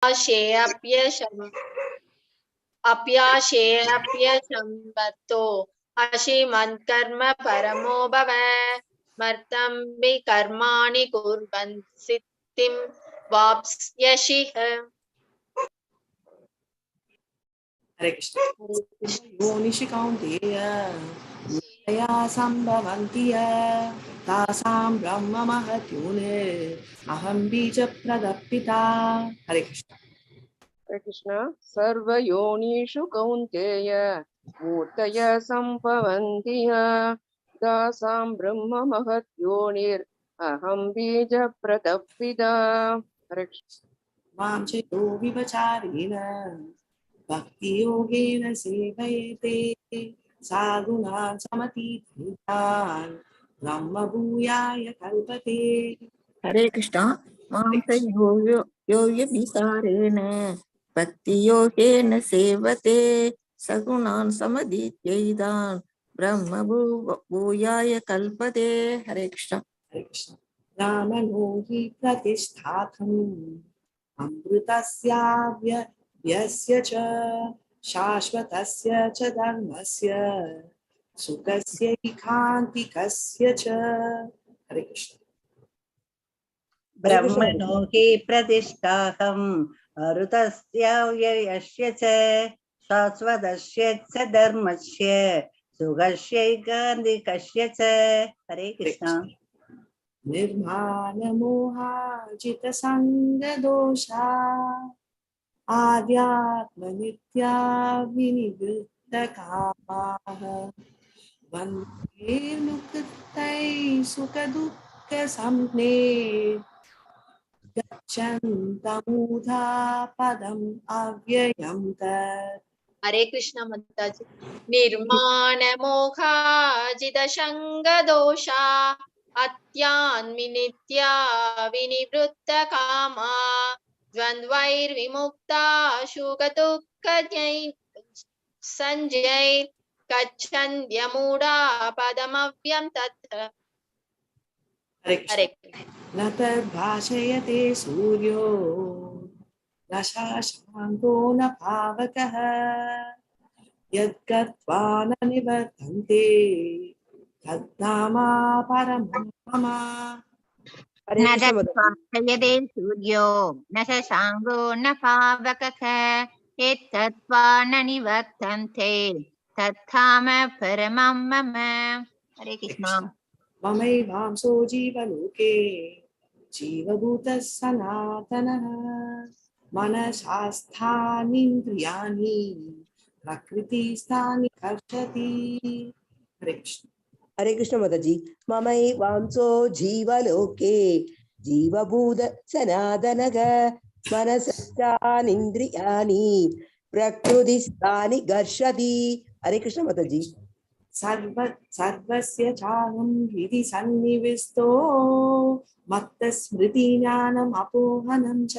अप्याशेऽप्यशम्बतो अशिमत्कर्म परमो भव मर्तं विकर्माणि कुर्वन् सिद्धिं वाप्स्यसि। हरे कृष्ण। योनिषु कौन्तेय मूर्तया सम्भवन्ति तासां ब्रह्म महत्योने अहं बीजप्रदः। हरे कृष्ण। हरे कृष्ण। सर्वयोनिषु कौन्तेय मूर्तय सम्भवन्ति तासां ब्रह्म महद्योनिर् अहं बीजप्रदः। हरे कृष्ण। मां च यो विवचारेण भक्तियोगेन सेवयते साधुनां समतीतान् ब्रह्मभूयाय कल्पते। हरे कृष्ण। यो विसारेण भक्ति योगेन सेवते सगुणान् समधीत्यैतान् ब्रह्म भूयाय कल्पते। हरे कृष्ण। हरे कृष्ण। रामनो हि प्रतिष्ठातम् अमृतस्याव्ययस्य च शाश्वतस्य च धर्मस्य सुखस्य एकान्तिकस्य च। हरे कृष्ण। ब्रह्मणो हि प्रतिष्ठाहम् अमृतस्याव्ययस्य च शाश्वतस्य च धर्मस्य सुखस्यैकान्तिकस्य च। हरे कृष्ण। निर्मानमोहाजितसङ्गदोषा आध्यात्मनित्या विनिवृत्तकामाः वन्दे मुक्तैः सुखदुःखसंज्ञे गच्छन्तमुधा पदम् अव्ययं तत्। हरे कृष्ण माताजी। निर्माण मोहाजितशङ्गदोषा अत्यान्विनित्या विनिवृत्त कामा द्वन्द्वैर्विमुक्ता सुखदुःखजै सञ्जय गच्छन्त्यमूढा पदमव्यं तत्। हरे न तद्भाषयते सूर्यो न शशाङ्को न पावकः यद्गत्वा न निवर्तन्ते तद्धामा परमं मम। हरे न कृष्ण माताजी। तत्त्वायदे सूर्यो न शशाङ्को न पावकः यत्तत्त्वा न निवर्तन्ते तत्धाम परमं मम। हरे कृष्ण। ममैवांसो जीवलोके जीवभूतः सनातनः मनसास्थानीन्द्रियाणि प्रकृतिस्थानि कर्षति। हरे कृष्ण। हरे कृष्ण माताजी। ममैवांसो जीवलोके जीवभूत सनातनः मनसश्चानिन्द्रियाणि प्रकृतिस्थानि घर्षति। हरे कृष्ण माताजी। सर्वस्य चाहं हृदि सन्निविष्टो मत्तस्मृतिज्ञानम् अपोहनं च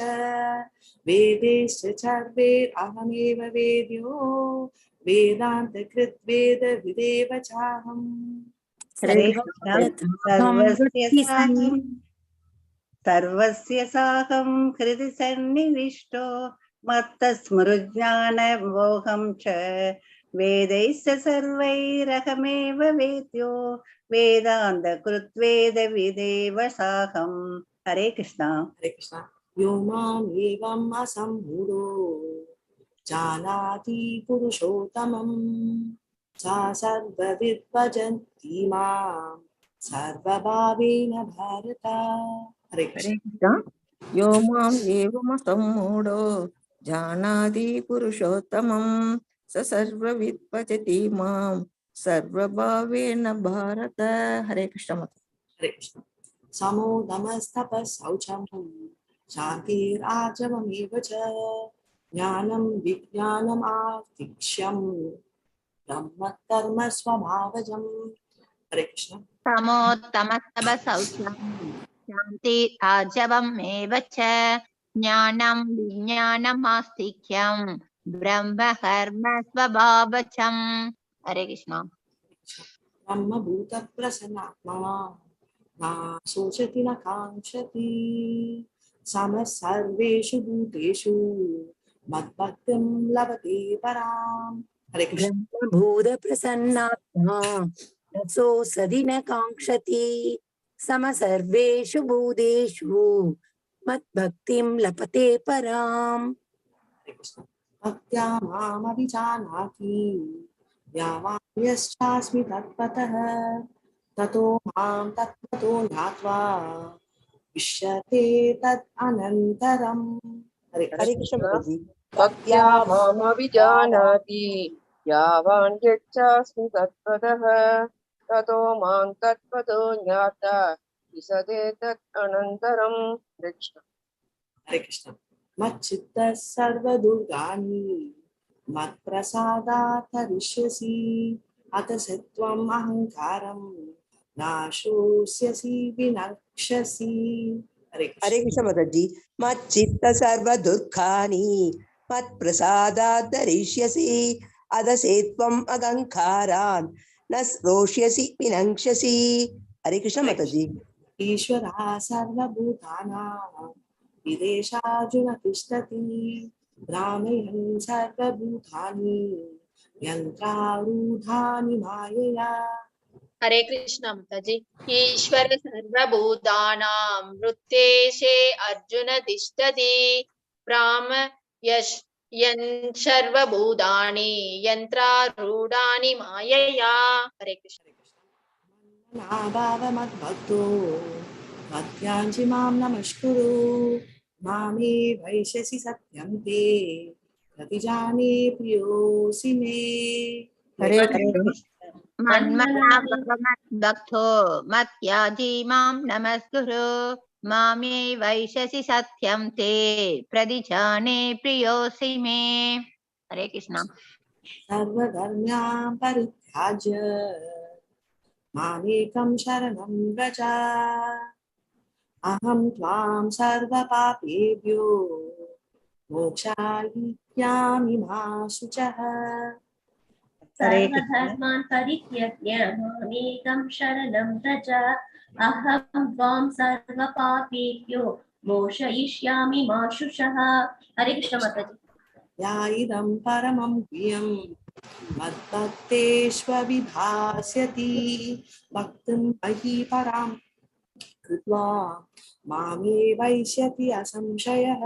वेदेश्च सर्वैरहमेव वेद्यो वेदान्तकृद्वेदविदेव चाहम्। हरे कृष्ण। सर्वस्य साहं हृदि सन्निविष्टो मत्तस्मृज्ञानमोहं च वेदैश्च सर्वैरहमेव वेद्यो वेदान्तकृद्वेदविदेव साहम्। हरे कृष्ण। हरे कृष्ण। यो माम् एवम् असम्मूढो जानाति पुरुषोत्तमम् सा सर्वविद् भजन्ति माम् सर्वभावेन भारत। हरे कृष्ण। हरे कृष्ण। यो माम् एवमसम्मूढो जानाति पुरुषोत्तमं स सर्वविद् भजति मां सर्वभावेन भारत। हरे कृष्ण। हरे कृष्ण। समोदमस्तपः शौचम् शान्तिराजवमेव च ज्ञानं विज्ञानम् आस्तिक्ष्यम् ब्रह्मकर्म स्वभावजम्। हरे कृष्ण। तमोत्तमस्तपः शान्ति आर्जवमेव च ज्ञानं विज्ञानमास्तिक्यं ब्रह्म कर्म स्वभावचम्। हरे कृष्ण। ब्रह्मभूतप्रसन्नात्मा न शोचति न काङ्क्षति समः सर्वेषु भूतेषु मद्भक्तिं लभते पराम्। हरे कृष्ण। ब्रह्मभूत प्रसन्नात्मा रसो सदि न काङ्क्षति सम सर्वेषु भूतेषु मद्भक्तिं लभते पराम्। हरे कृष्ण। भक्त्या मामभिजानाति यावान्यश्चास्मि तत्त्वतः ततो मां तत्त्वतो ज्ञात्वा विश्यते तत् अनन्तरम्। हरे हरे कृष्ण। कृष्ण। भक्त्या मामभिजानाति यावान् यच्चास्मि तत्त्वतः ततो मां तत्त्वतो ज्ञात्वा विशते तत् अनन्तरम्। हरे कृष्ण। हरे कृष्ण। मच्चित्तः सर्वदुर्गाणि मत्प्रसादात् तरिष्यसि अतः त्वम् अहङ्कारं नाशोष्यसि विनक्ष्यसि। हरे हरे कृष्ण। कृष्ण माताजी। मच्चित्त सर्व दुर्गानि मत्प्रसादात् धरिष्यसि अदसे त्वम् अहङ्कारान् न रोष्यसि विनङ्क्ष्यसि। हरे कृष्ण माताजी। ईश्वरः सर्वभूतानां विदेशार्जुन तिष्ठति भ्रामयन् सर्वभूतानि यन्त्रारूढानि मायया। हरे कृष्ण माताजी। ईश्वर सर्वभूतानां वृत्तेशे अर्जुन तिष्ठति ब्राह्म यश यन् सर्वभूतानि यन्त्रारूढानि मायया। हरे कृष्ण। नाभावमद्भक्तो मध्याञ्चि मां नमस्कुरु मामे वैशसि सत्यं ते प्रतिजाने प्रियोऽसि मे। हरे हरे कृष्ण। कृष्ण। मन्मना भव मद्भक्तो मत्याजी मां नमस्कुरु मामे वैशसि सत्यं ते प्रतिजाने प्रियोऽसि मे। हरे कृष्ण। सर्वधर्म्यान् परित्याज्य मामेकं शरणं व्रज अहं त्वां सर्वपापेभ्यो मोक्षयिष्यामि मा शुचः। हरे कृष्ण। सर्वधर्मान् परित्यज्य मामेकं शरणं व्रज अहं त्वां सर्वपापेभ्यो मोक्षयिष्यामि मा शुचः। हरे कृष्ण माताजी। या इदं परमं प्रियं मद्भक्तेष्वभिधास्यति भक्तिं मयि परां कृत्वा मामे वैष्यति असंशयः।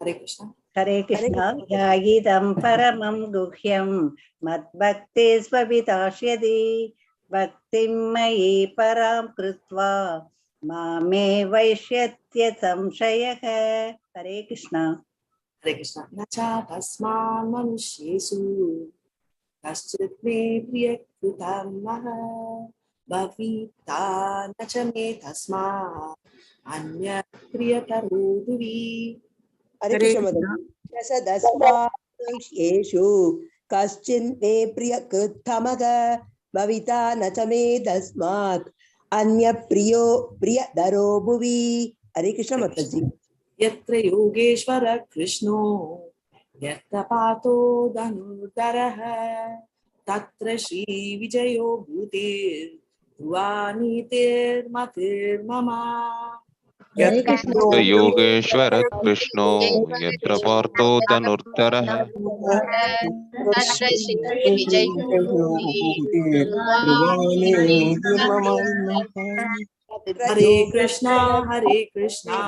हरे कृष्ण। हरे हरे कृष्ण। कृष्ण। या इदं परमं गुह्यं मद्भक्ते स्वभिधास्यति भक्तिं मयि परां कृत्वा मामे वैष्यत्य संशयः। हरे कृष्ण। हरे कृष्ण। न चातस्मान् मनुष्येषु कश्चित् मे प्रियकृतमः भविता न च मे तस्मात् अन्यत् प्रियतरो भुवि। हरे हरे कृष्ण कृष्ण। माताजी। दशदस्मादेषु कश्चिन् मे प्रियकृत्तमः भविता न च मे तस्मात् अन्य प्रियो प्रियधरो भुवि। हरे कृष्ण माताजी। यत्र योगेश्वर कृष्णो यत्र पार्थो धनुर्धरः तत्र श्रीविजयो भूतेर्भुवानीतिर्मतिर्मम। हरे कृष्ण। यत्र योगेश्वर कृष्णो यत्र पार्थो धनुर्धरः तत्र श्री विजय हरे कृष्णा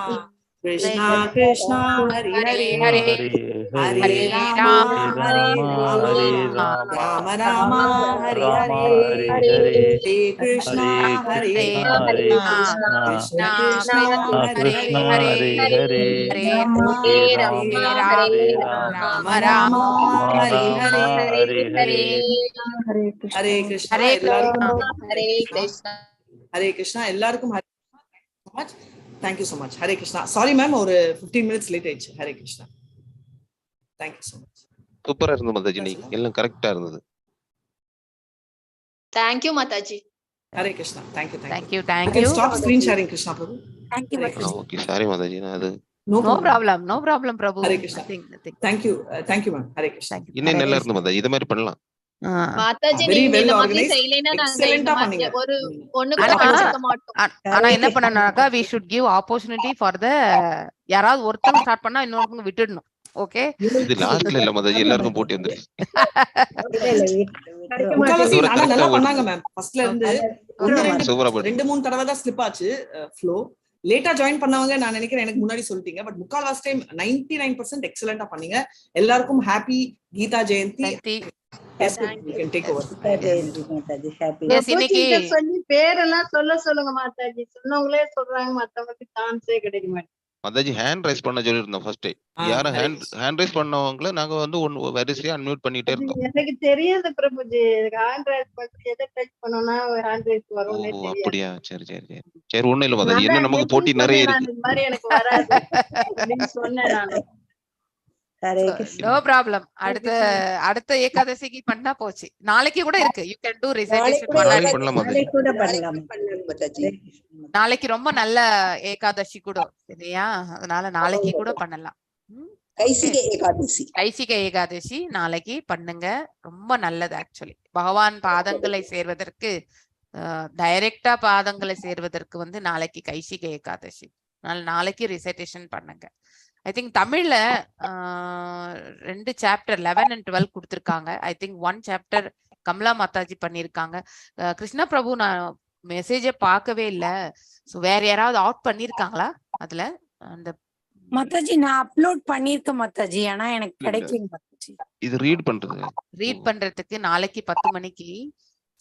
कृष्णा कृष्णा हरे हरे हरे रामा हरे राम राम राम हरे हरे। हरे कृष्णा कृष्ण कृष्णा हरे हरे राम राम राम हरे हरे। हरे हरे कृष्णा எல்லாருக்கும் हरे कृष्ण। हरे कृष्णा எல்லாருக்கும் हरे so much. Thank you so much. Hare Krishna. Sorry ma'am, ஒரு 15 minutes late ஆயிடுச்சு. Hare Krishna. Thank you so much. சூப்பரா இருந்தது மாதாஜி, எல்லாம் கரெக்டா இருந்தது. Thank you Mataji. Hare Krishna. Thank you. Thank you. You can stop screen sharing, Krishna Prabhu. Thank you, Hare Mataji. Krishna. Okay, sorry Mataji, நான் அது No No problem. problem, Prabhu. Hare Krishna. Nothing. Thank you ma'am. Hare Krishna. Thank you. இன்னும் நல்லா இருந்தது மாதாஜி, இது மாதிரி பண்ணலாம். Mataji Very நீங்க well இந்த மாதிரி organized. செய்யலைன்னா நாங்க Excellent இந்த ஆ மாதிரி பண்ணீங்க. ஒரு ஒண்ணு கூட ஆனா படிச்சிருக்க மாட்டோம். ஆனா என்ன பண்ணனாக்கா we should give opportunity for the யாராவது ஒருத்தங்க ஸ்டார்ட் பண்ணா இன்னொருத்தங்க விட்டுடணும். ஓகே, இது லாஸ்ட்ல இல்ல மாதாஜி, எல்லாருக்கும் போட்டி வந்துருச்சு. முக்கால்வாசி இவரை ஆனா correct நல்லா ஆ பண்ணாங்க மேம். ஃபர்ஸ்ட்ல இருந்து சூப்பரா போயிட்டு 2-3 தடவை தான் ஸ்லிப் ஆச்சு ஃப்ளோ. லேட்டா ஜாயின் பண்ணவங்க நான் நினைக்கிறேன் எனக்கு முன்னாடி சொல்லிட்டீங்க. பட் முக்கால்வாசி டைம் 99% எக்ஸலென்ட்டா பண்ணீங்க. எல்லாருக்கும் happy Gita Jayanti. Yes, you can take over. Yes, இன்னைக்கு சொல்லி பேரெல்லாம் சொல்லுங்க மாதாஜி. சொன்னவங்களே சொல்றாங்க, மத்தவங்களுக்கு சான்ஸே கிடைக்க மாட்டேங்குது. மாதாஜி ஹேண்ட் ரைஸ் பண்ண சொல்லிருந்தோம் ஃபர்ஸ்ட். யாரும் ஹேண்ட் ரைஸ் பண்ணவங்கள நாங்க வந்து வரிசையா அன்மியூட் பண்ணிட்டே இருந்தோம். எனக்கு தெரியாது பிரபுஜி, ஹேண்ட் ரைஸ் பண்ணி எதை டச் பண்ணோம்னா ஹேண்ட் ரைஸ் வரும்னே தெரியாது. அப்படியா? சரி சரி சரி சரி, ஒண்ணும் இல்ல மாதாஜி, என்ன நமக்கு போட்டி நிறைய இருக்கு. இந்த மாதிரி எனக்கு வராது அப்படின்னு சொன்னேன் நானு. No problem. அடுத்த ஏகாதசிக்கு பண்ணா போச்சு. நாளைக்கு கூட இருக்கு. யூ கேன் டு ரிசைட்டேஷன் பண்ணலாம் மாதாஜி. நாளைக்கு ரொம்ப நல்ல ஏகாதசி கூட இல்லையா? அதனால நாளைக்கு கூட பண்ணலாம். கைசிக ஏகாதசி நாளைக்கு பண்ணுங்க, ரொம்ப நல்லது. ஆக்சுவலி பகவான் பாதங்களை சேர்வதற்கு, டைரக்டா பாதங்களை சேர்வதற்கு வந்து நாளைக்கு கைசிக ஏகாதசி. நாளைக்கு ரிசைட்டேஷன் பண்ணுங்க. ஐ திங்க் தமிழ்ல 2 சாப்டர் 11 and 12 கொடுத்திருக்காங்க. I think 1 chapter Kamala Mataji பண்ணிருக்காங்க. கிருஷ்ண பிரபு நான் மெசேஜே பார்க்கவே இல்ல. சோ வேற யாராவது அவுட் பண்ணிருக்காங்களா அதுல? அந்த மாதாஜி நான் அப்லோட் பண்ணிருக்கேன் மாதாஜி, ஆனா எனக்கு கிடைக்கல மாதாஜி. இது ரீட் பண்றதுக்கு நாளைக்கு 10 மணிக்கு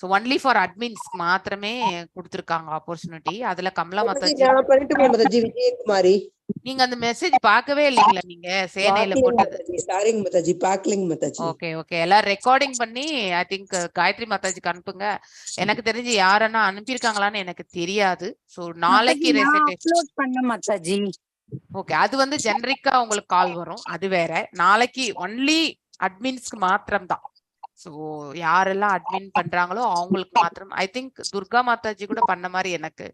சோ ஒன்லி ஃபார் அட்மின்ஸ் மாத்திரமே கொடுத்திருக்காங்க ஆப்பர்ச்சுனிட்டி. அதுல கமலா மாதாஜி விஜயகுமாரி, நீங்க அந்த மெசேஜ் பார்க்கவே இல்லீங்களா? நீங்க சேனையில போட்டது. சாரிங்க மாதாஜி, பார்க்கலங்க மாதாஜி. ஓகே ஓகே, எல்லாம் ரெக்கார்டிங் பண்ணி ஐ திங்க் காயத்ரி மாதாஜிக்கு அனுப்புங்க. எனக்கு தெரிஞ்சு யாரன்னா அனுப்பியிருக்காங்களான்னு எனக்கு தெரியாது. சோ நாளைக்கு அப்லோட் பண்ண மாதாஜி. ஓகே, அது வந்து ஜெனரிக்கா உங்களுக்கு கால் வரும், அது வேற. நாளைக்கு ஒன்லி அட்மின்ஸ்க்கு மாத்திரம் தான். சோ யாரெல்லாம் அட்மின் பண்றாங்களோ அவங்களுக்கு மாத்திரம். ஐ திங்க் துர்கா மாதாஜி கூட பண்ண மாதிரி எனக்கு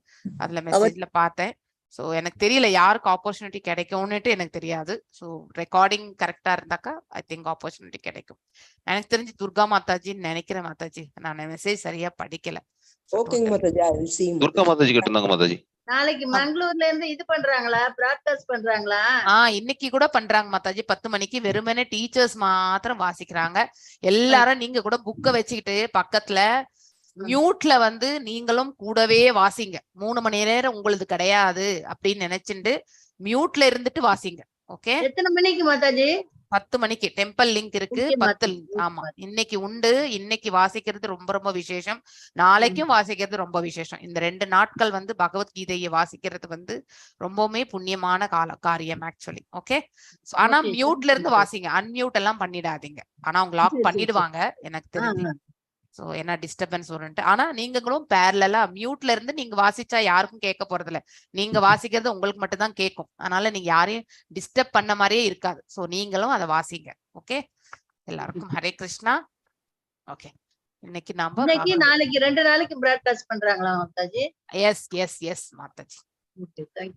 அதுல மெசேஜ்ல பார்த்தேன். சோ எனக்கு தெரியல யாருக்கு ஆப்பர்ச்சுனிட்டி கிடைக்கும்னுட்டு எனக்கு தெரியாது. சோ ரெக்கார்டிங் கரெக்டா இருந்தாக்கா ஐ திங்க் ஆப்பர்ச்சுனிட்டி கிடைக்கும். எனக்கு தெரிஞ்சு துர்கா மாதாஜின்னு நினைக்கிறேன் மாதாஜி, நான் மெசேஜ் சரியா படிக்கல. ஓகேங்க Mataji, I will see. Durga Mataji கேட்டிருந்தாங்க மாதாஜி. நாளைக்கு மங்களூர்ல இருந்து இது பண்றாங்களா, பிராட்காஸ்ட் பண்றாங்களா? இன்னைக்கு கூட பண்றாங்க மாதாஜி. 10 மணிக்கு வெறுமனே டீச்சர்ஸ் மாத்திரம் வாசிக்கிறாங்க. எல்லாரும் நீங்க கூட புக்க வச்சுக்கிட்டு பக்கத்துல மியூட்ல வந்து நீங்களும் கூடவே வாசிங்க. 3 மணி நேரம் உங்களது கிடையாது அப்படின்னு நினைச்சுட்டு மியூட்ல இருந்துட்டு வாசிங்க. ஓகே, எத்தனை மணிக்கு மாதாஜி? 10 மணிக்கு டெம்பிள் லிங்க் இருக்கு. 10. ஆமா, இன்னைக்கு உண்டு. இன்னைக்கு வாசிக்கிறது ரொம்ப ரொம்ப விசேஷம். நாளைக்கும் வாசிக்கிறது ரொம்ப விசேஷம். இந்த 2 நாட்கள் வந்து பகவத்கீதையை வாசிக்கிறது வந்து ரொம்பவுமே புண்ணியமான காரியம் ஆக்சுவலி. ஓகே, ஆனா மியூட்ல இருந்து வாசிங்க, அன்மியூட் எல்லாம் பண்ணிடாதீங்க. ஆனா அவங்க லாக் பண்ணிடுவாங்க எனக்கு தெரிஞ்சு. சோ என்ன டிஸ்டர்பன்ஸ் வரும்ட்டு. ஆனா நீங்களும் பேரலா மியூட்ல இருந்து நீங்க வாசிச்சா யாருக்கும் கேட்க போறது இல்ல. நீங்க வாசிக்கிறது உங்களுக்கு மட்டும் தான் கேட்கும். அதனால நீங்க யாரையும் டிஸ்டர்ப் பண்ண மாதிரியே இருக்காது. சோ நீங்களும் அதை வாசிங்க. ஓகே, எல்லாருக்கும் ஹரே கிருஷ்ணா. ஓகே, இன்னைக்கு நாம நாளைக்கு 2 நாளைக்கு பிராட்காஸ்ட் பண்றாங்களா மாதாஜி? எஸ் எஸ் எஸ் மாதாஜி.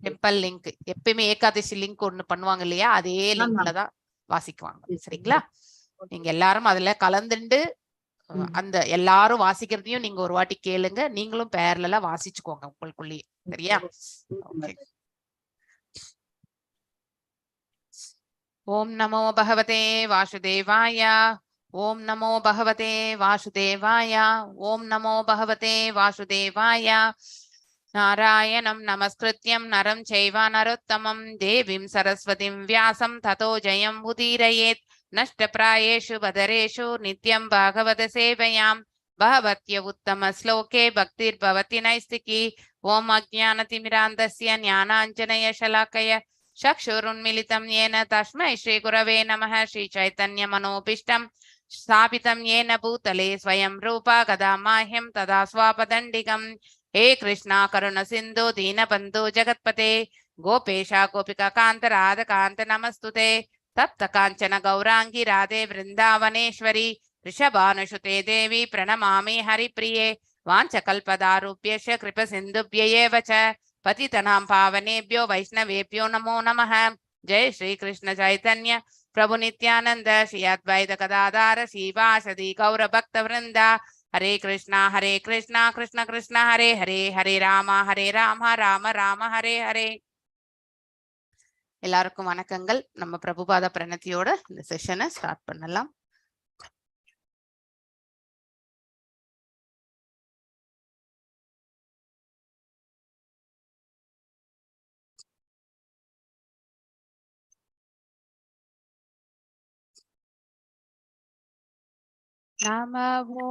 டெம்பிள் லிங்க் எப்பயுமே ஏகாதசி லிங்க் ஒண்ணு பண்ணுவாங்க இல்லையா, அதே லிங்க்ல தான் வாசிக்குவாங்க. சரிங்களா? நீங்க எல்லாரும் அதுல கலந்துண்டு அந்த எல்லாரும் வாசிக்கிறதையும் நீங்க ஒரு வாட்டி கேளுங்க. நீங்களும் பேரலா வாசிச்சுக்கோங்க உங்களுக்குள்ளேயே. சரியா? ஓம் நமோ பகவதே வாசுதேவாய. ஓம் நமோ பகவதே வாசுதேவாய. ஓம் நமோ பகவதே வாசுதேவாய. நாராயணம் நமஸ்கிருத்யம் நரம் சைவ நரோத்தமம் தேவீம் சரஸ்வதிம் வியாசம் ததோ ஜெயம் உதீரயேத். नष्टप्रायेषु बदरेषु नित्यं भागवत सेवयां भगवत्य उत्तम श्लोके भक्तिर्भवति नैस्तिकी. ओम अज्ञानतिमिरान्धस्य ज्ञानाञ्जनयशलाकय चक्षुरुन्मिलितं येन तस्मै श्रीगुरवे नमः. श्रीचैतन्यमनोभीष्टं स्थापितं येन भूतले स्वयं रूपा कदा माह्यं तदा स्वापदण्डिकं. हे कृष्णा करुण सिन्धु दीनबन्धु जगत्पते गोपेशा गोपिका कान्त राधकान्त नमस्तुते. तप्त कांचन गौरांगी राधे वृंदावनेश्वरी ऋषभानुसुते देवी प्रणमामि हरिप्रिये. वाञ्छकल्पदारुभ्यश्च कृपसिन्धुभ्यैव च पतितनां पावनेभ्यो वैष्णवेभ्यो नमो नमः. जय श्री कृष्ण चैतन्य प्रभु नित्यानंद श्री अद्वैत गदाधर श्रीवासदि गौर भक्त वृंद हरे कृष्णा कृष्ण कृष्ण हरे हरे हरे राम राम राम हरे हरे. எல்லாருக்கும் வணக்கங்கள். நம்ம பிரபுபாத பிரணத்தியோட இந்த செஷனை ஸ்டார்ட் பண்ணலாம். நமோ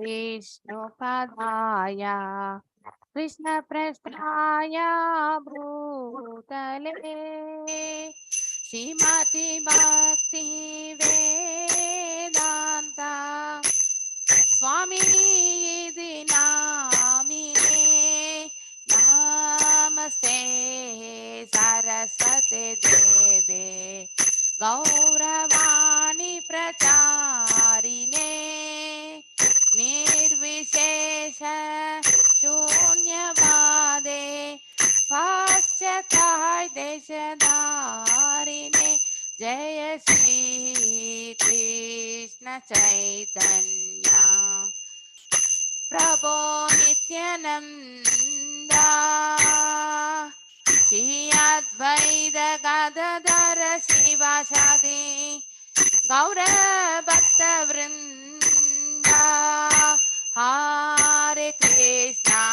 விஷ்ணுபதாய कृष्ण प्रस्थाय भूतले श्रीमति भक्ति वेदांता स्वामी नामिने नमस्ते सरस्वती देवे गौरवाणी प्रचारिणे निर्विशेष शून्यवादे पाश्चात्य देशधारिणे जय श्री कृष्ण चैतन्य प्रभो नित्यानंद श्री अद्वैत गदाधर श्रीवासादि गौर भक्त वृंद हरे कृष्णा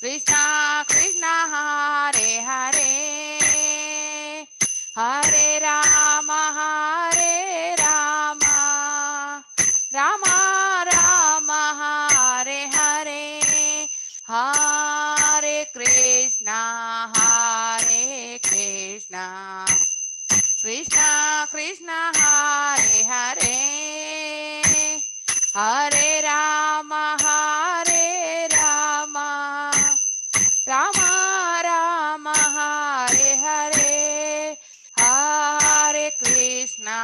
कृष्णा कृष्णा हरे हरे हरे राम राम राम हरे हरे हरे कृष्णा कृष्णा कृष्णा हरे हरे हरे राम राम राम हरे हरे हरे कृष्णा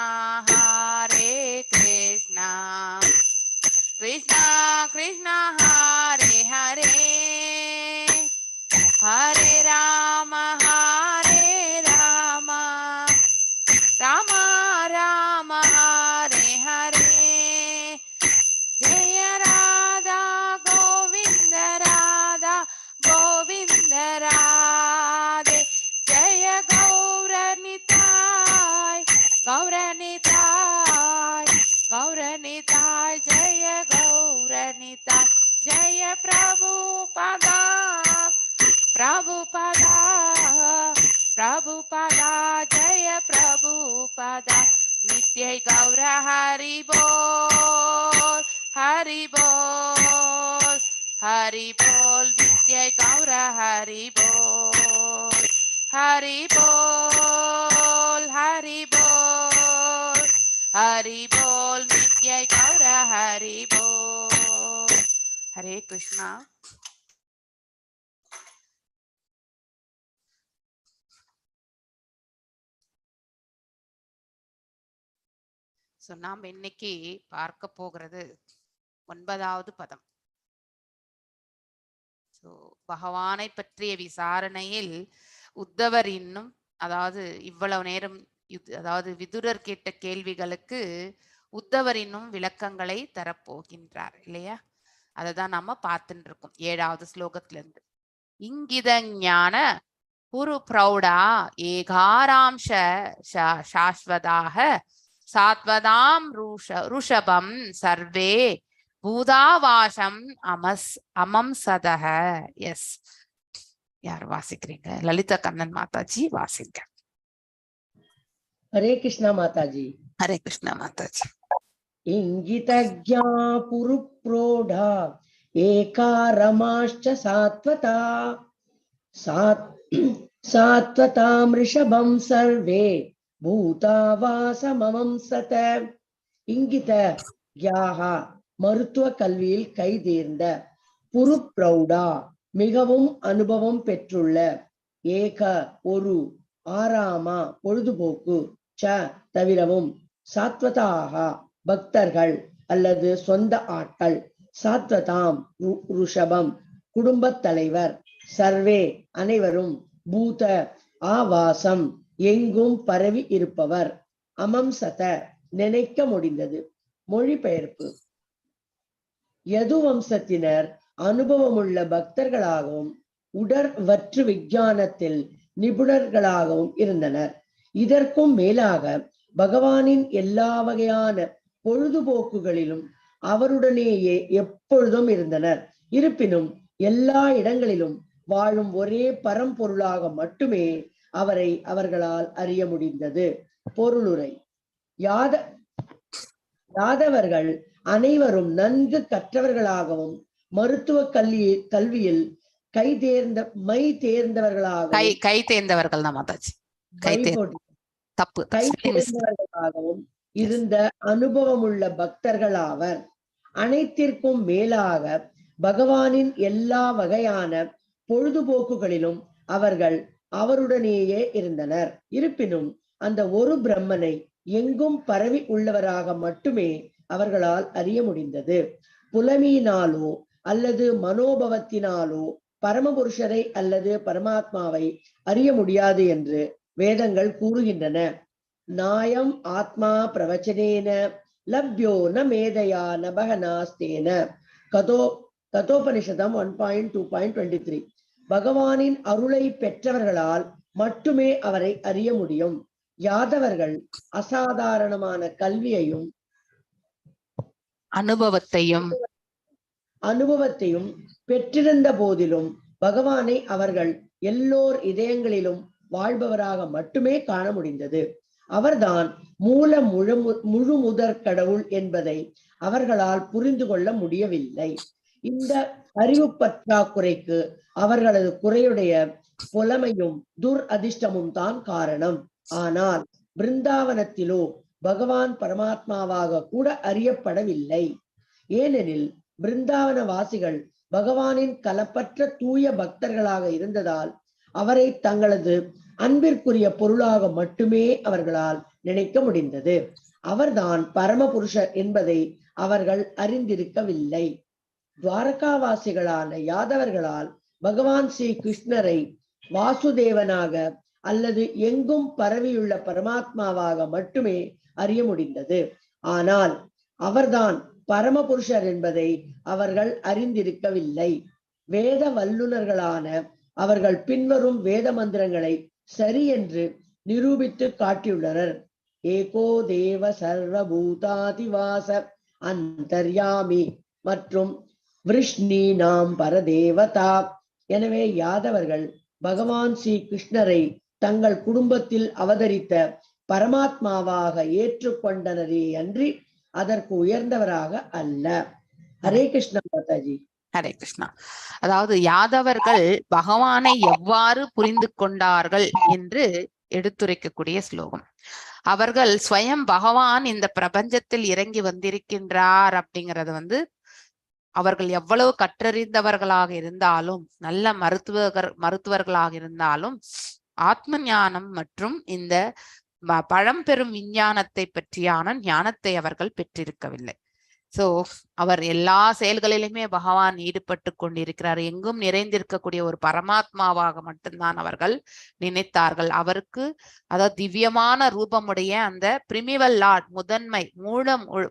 कृष्णा हरे हरे हरे राम राम राम हरे हरे जय राधा गोविंद राधे जय गौरनिताय जय गौरनिताय जय प्रभुपादा जय प्रभुपादा नित्य गौर हरि बोल नित्य गौर हरि बोल नित्य गौर हरि बोल. हरे कृष्णा. So, நாம் இன்னைக்கு பார்க்க போகிறது 9வது பதம். ஸோ பகவானை பற்றிய விசாரணையில் உத்தவர் இன்னும் அதாவது இவ்வளவு நேரம் அதாவது விதுரர் கேட்ட கேள்விகளுக்கு உத்தவர் இன்னும் விளக்கங்களை தரப்போகின்றார் இல்லையா? அதை தான் நம்ம பார்த்துட்டு இருக்கோம் 7வது ஸ்லோகத்துல இருந்து. இங்கித ஞான புரு பிரௌடா ஏகாராம்ச சாஸ்வதாக சாத்வதாம் ருஷபம் சர்வே பூதாவாசம் அமம்சதஹ. எஸ், யார் வாசிக்கிறீங்க? லலிதா கண்ணன் மாதாஜி வாசிங்க. हरे कृष्णा माताजी. हरे कृष्णा माताजी. इंगितज्ञा पुरुप्रोढा एकारमाश्च सात्वता सात्वतां ऋषभं सर्वे பூதாவாசமம்சத. இங்கித க்யாஹா மருத்துவ கல்வியில் கைதேர்ந்த, புரு பிரௌடா மிகவும் அனுபவம் பெற்றுள்ள, ஏக ஒரு, ஆராமா பொழுதுபோக்கு, ச தவிரவும், சாத்வதாகா பக்தர்கள் அல்லது சொந்த ஆட்கள், சாத்வதாம் ருஷபம் குடும்பத் தலைவர், சர்வே அனைவரும், பூத ஆவாசம் எங்கும் பரவி இருப்பவர், அமம்சத நினைக்க முடிந்தது. மொழிபெயர்ப்பு: யது வம்சத்தினர் அனுபவமுள்ள பக்தர்களாகவும் உடற்வற்று விஞ்ஞானத்தில் நிபுணர்களாகவும் இருந்தனர். இதற்கும் மேலாக பகவானின் எல்லா வகையான பொழுதுபோக்குகளிலும் அவருடனேயே எப்பொழுதும் இருந்தனர். இருப்பினும் எல்லா இடங்களிலும் வாழும் ஒரே பரம்பொருளாக மட்டுமே அவரை அவர்களால் அறிய முடிந்தது. பொருளுரை: யாதவர்கள் அனைவரும் நன்கு கற்றவர்களாகவும் மருத்துவ கல்வியில் கை தேர்ந்தவர்களாகவும் இருந்த அனுபவமுள்ள பக்தர்கள் ஆவர். அனைத்திற்கும் மேலாக பகவானின் எல்லா வகையான பொழுதுபோக்குகளிலும் அவர்கள் அவருடனேயே இருந்தனர். இருப்பினும் அந்த ஒரு பிரம்மனை எங்கும் பரவி உள்ளவராக மட்டுமே அவர்களால் அறிய முடிந்தது. புலமையினாலோ அல்லது மனோபவத்தினாலோ பரமபுருஷரை அல்லது பரமாத்மாவை அறிய முடியாது என்று வேதங்கள் கூறுகின்றன. நாயம் ஆத்மா பிரவச்சனேன லப்யோ ந மேதையா நபகனாஸ்தேன. கதோபனிஷதம் 1.2.23. பகவானின் அருளை பெற்றவர்களால் மட்டுமே அவரை அறிய முடியும். யாதவர்கள் அசாதாரணமான கல்வியையும் அனுபவத்தையும் பெற்றிருந்த போதிலும் பகவானை அவர்கள் எல்லோர் இதயங்களிலும் வாழ்பவராக மட்டுமே காண முடிந்தது. அவர்தான் முழு முதற் கடவுள் என்பதை அவர்களால் புரிந்து கொள்ள முடியவில்லை. இந்த அறிவு பற்றாக்குறைக்கு அவர்களது குறையுடைய புலமையும் அதிர்ஷ்டமும் தான் காரணம். ஆனால் பிருந்தாவனத்திலோ பகவான் பரமாத்மாவாக கூட அறியப்படவில்லை. ஏனெனில் பிருந்தாவன வாசிகள் பகவானின் கலப்பற்ற தூய பக்தர்களாக இருந்ததால் அவரை தங்களது அன்பிற்குரிய பொருளாக மட்டுமே அவர்களால் நினைக்க முடிந்தது. அவர்தான் பரமபுருஷர் என்பதை அவர்கள் அறிந்திருக்கவில்லை. துவாரகாவாசிகளான யாதவர்களால் பகவான் ஸ்ரீ கிருஷ்ணரை வாசுதேவனாக அல்லது எங்கும் பரவியுள்ள பரமாத்மாவாக மட்டுமே அறிய முடிந்தது. ஆனால் அவர்தான் பரமபுருஷர் என்பதை அவர்கள் அறிந்திருக்கவில்லை. வேத வல்லுநர்களான அவர்கள் பின்வரும் வேத மந்திரங்களை சரி என்று நிரூபித்து காட்டியுள்ளனர். ஏகோ தேவ சர்வபூதாதிவாச அந்தர்யாமி மற்றும் விஷ்ணி நாம் பரதேவதா. எனவே யாதவர்கள் பகவான் ஸ்ரீ கிருஷ்ணரை தங்கள் குடும்பத்தில் அவதரித்த பரமாத்மாவாக ஏற்றுக்கொண்டனரே அன்றி அதற்கு உயர்ந்தவராக அல்ல. ஹரே கிருஷ்ணா மாதாஜி. ஹரே கிருஷ்ணா. அதாவது யாதவர்கள் பகவானை எவ்வாறு புரிந்து கொண்டார்கள் என்று எடுத்துரைக்கக்கூடிய ஸ்லோகம். அவர்கள் ஸ்வயம் பகவான் இந்த பிரபஞ்சத்தில் இறங்கி வந்திருக்கின்றார் அப்படிங்கறது அவர்கள் எவ்வளவு கற்றறிந்தவர்களாக இருந்தாலும், நல்ல மருத்துவர்களாக இருந்தாலும், ஆத்ம ஞானம் மற்றும் இந்த பழம்பெரும் விஞ்ஞானத்தை பற்றியான ஞானத்தை அவர்கள் பெற்றிருக்கவில்லை. சோ அவர் எல்லா செயல்களிலுமே பகவான் ஈடுபட்டு கொண்டிருக்கிறார், எங்கும் நிறைந்திருக்கக்கூடிய ஒரு பரமாத்மாவாக மட்டும்தான் அவர்கள் நினைத்தார்கள். அவருக்கு அதாவது திவ்யமான ரூபமுடைய அந்த பிரிமிவல் லார்ட், முதன்மை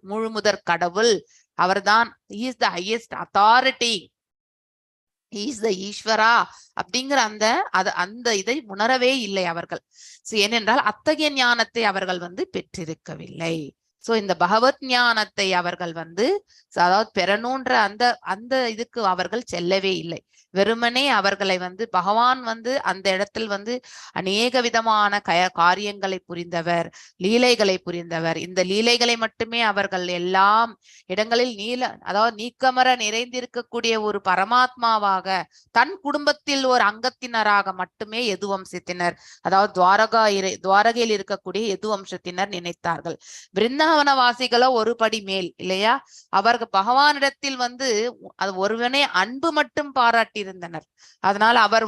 முழு முதற் கடவுள் அவர்தான். he is the highest authority, he is the ஈஸ்வரா அப்படிங்கிற அந்த இதை உணரவே இல்லை அவர்கள். ஏனென்றால் அத்தகைய ஞானத்தை அவர்கள் பெற்றிருக்கவில்லை. சோ இந்த பகவத் ஞானத்தை அவர்கள் அதாவது பெறணுன்ற அந்த இதுக்கு அவர்கள் செல்லவே இல்லை. வெறுமனே அவர்களை பகவான் அந்த இடத்தில் அநேக விதமான காரியங்களை புரிந்தவர், லீலைகளை புரிந்தவர். இந்த லீலைகளை மட்டுமே அவர்கள் எல்லாம் இடங்களில் அதாவது நீக்கமர நிறைந்திருக்கக்கூடிய ஒரு பரமாத்மாவாக, தன் குடும்பத்தில் ஒரு அங்கத்தினராக மட்டுமே யதுவம்சத்தினர், அதாவது துவாரகையில் இருக்கக்கூடிய யதுவம்சத்தினர் நினைத்தார்கள். பிருந்தாவனவாசிகளோ ஒரு படி மேல் இல்லையா, அவர்கள் பகவானிடத்தில் அது ஒருவனே அன்பு மட்டும் பாராட்டி இருந்தனர். அதனால் அவர்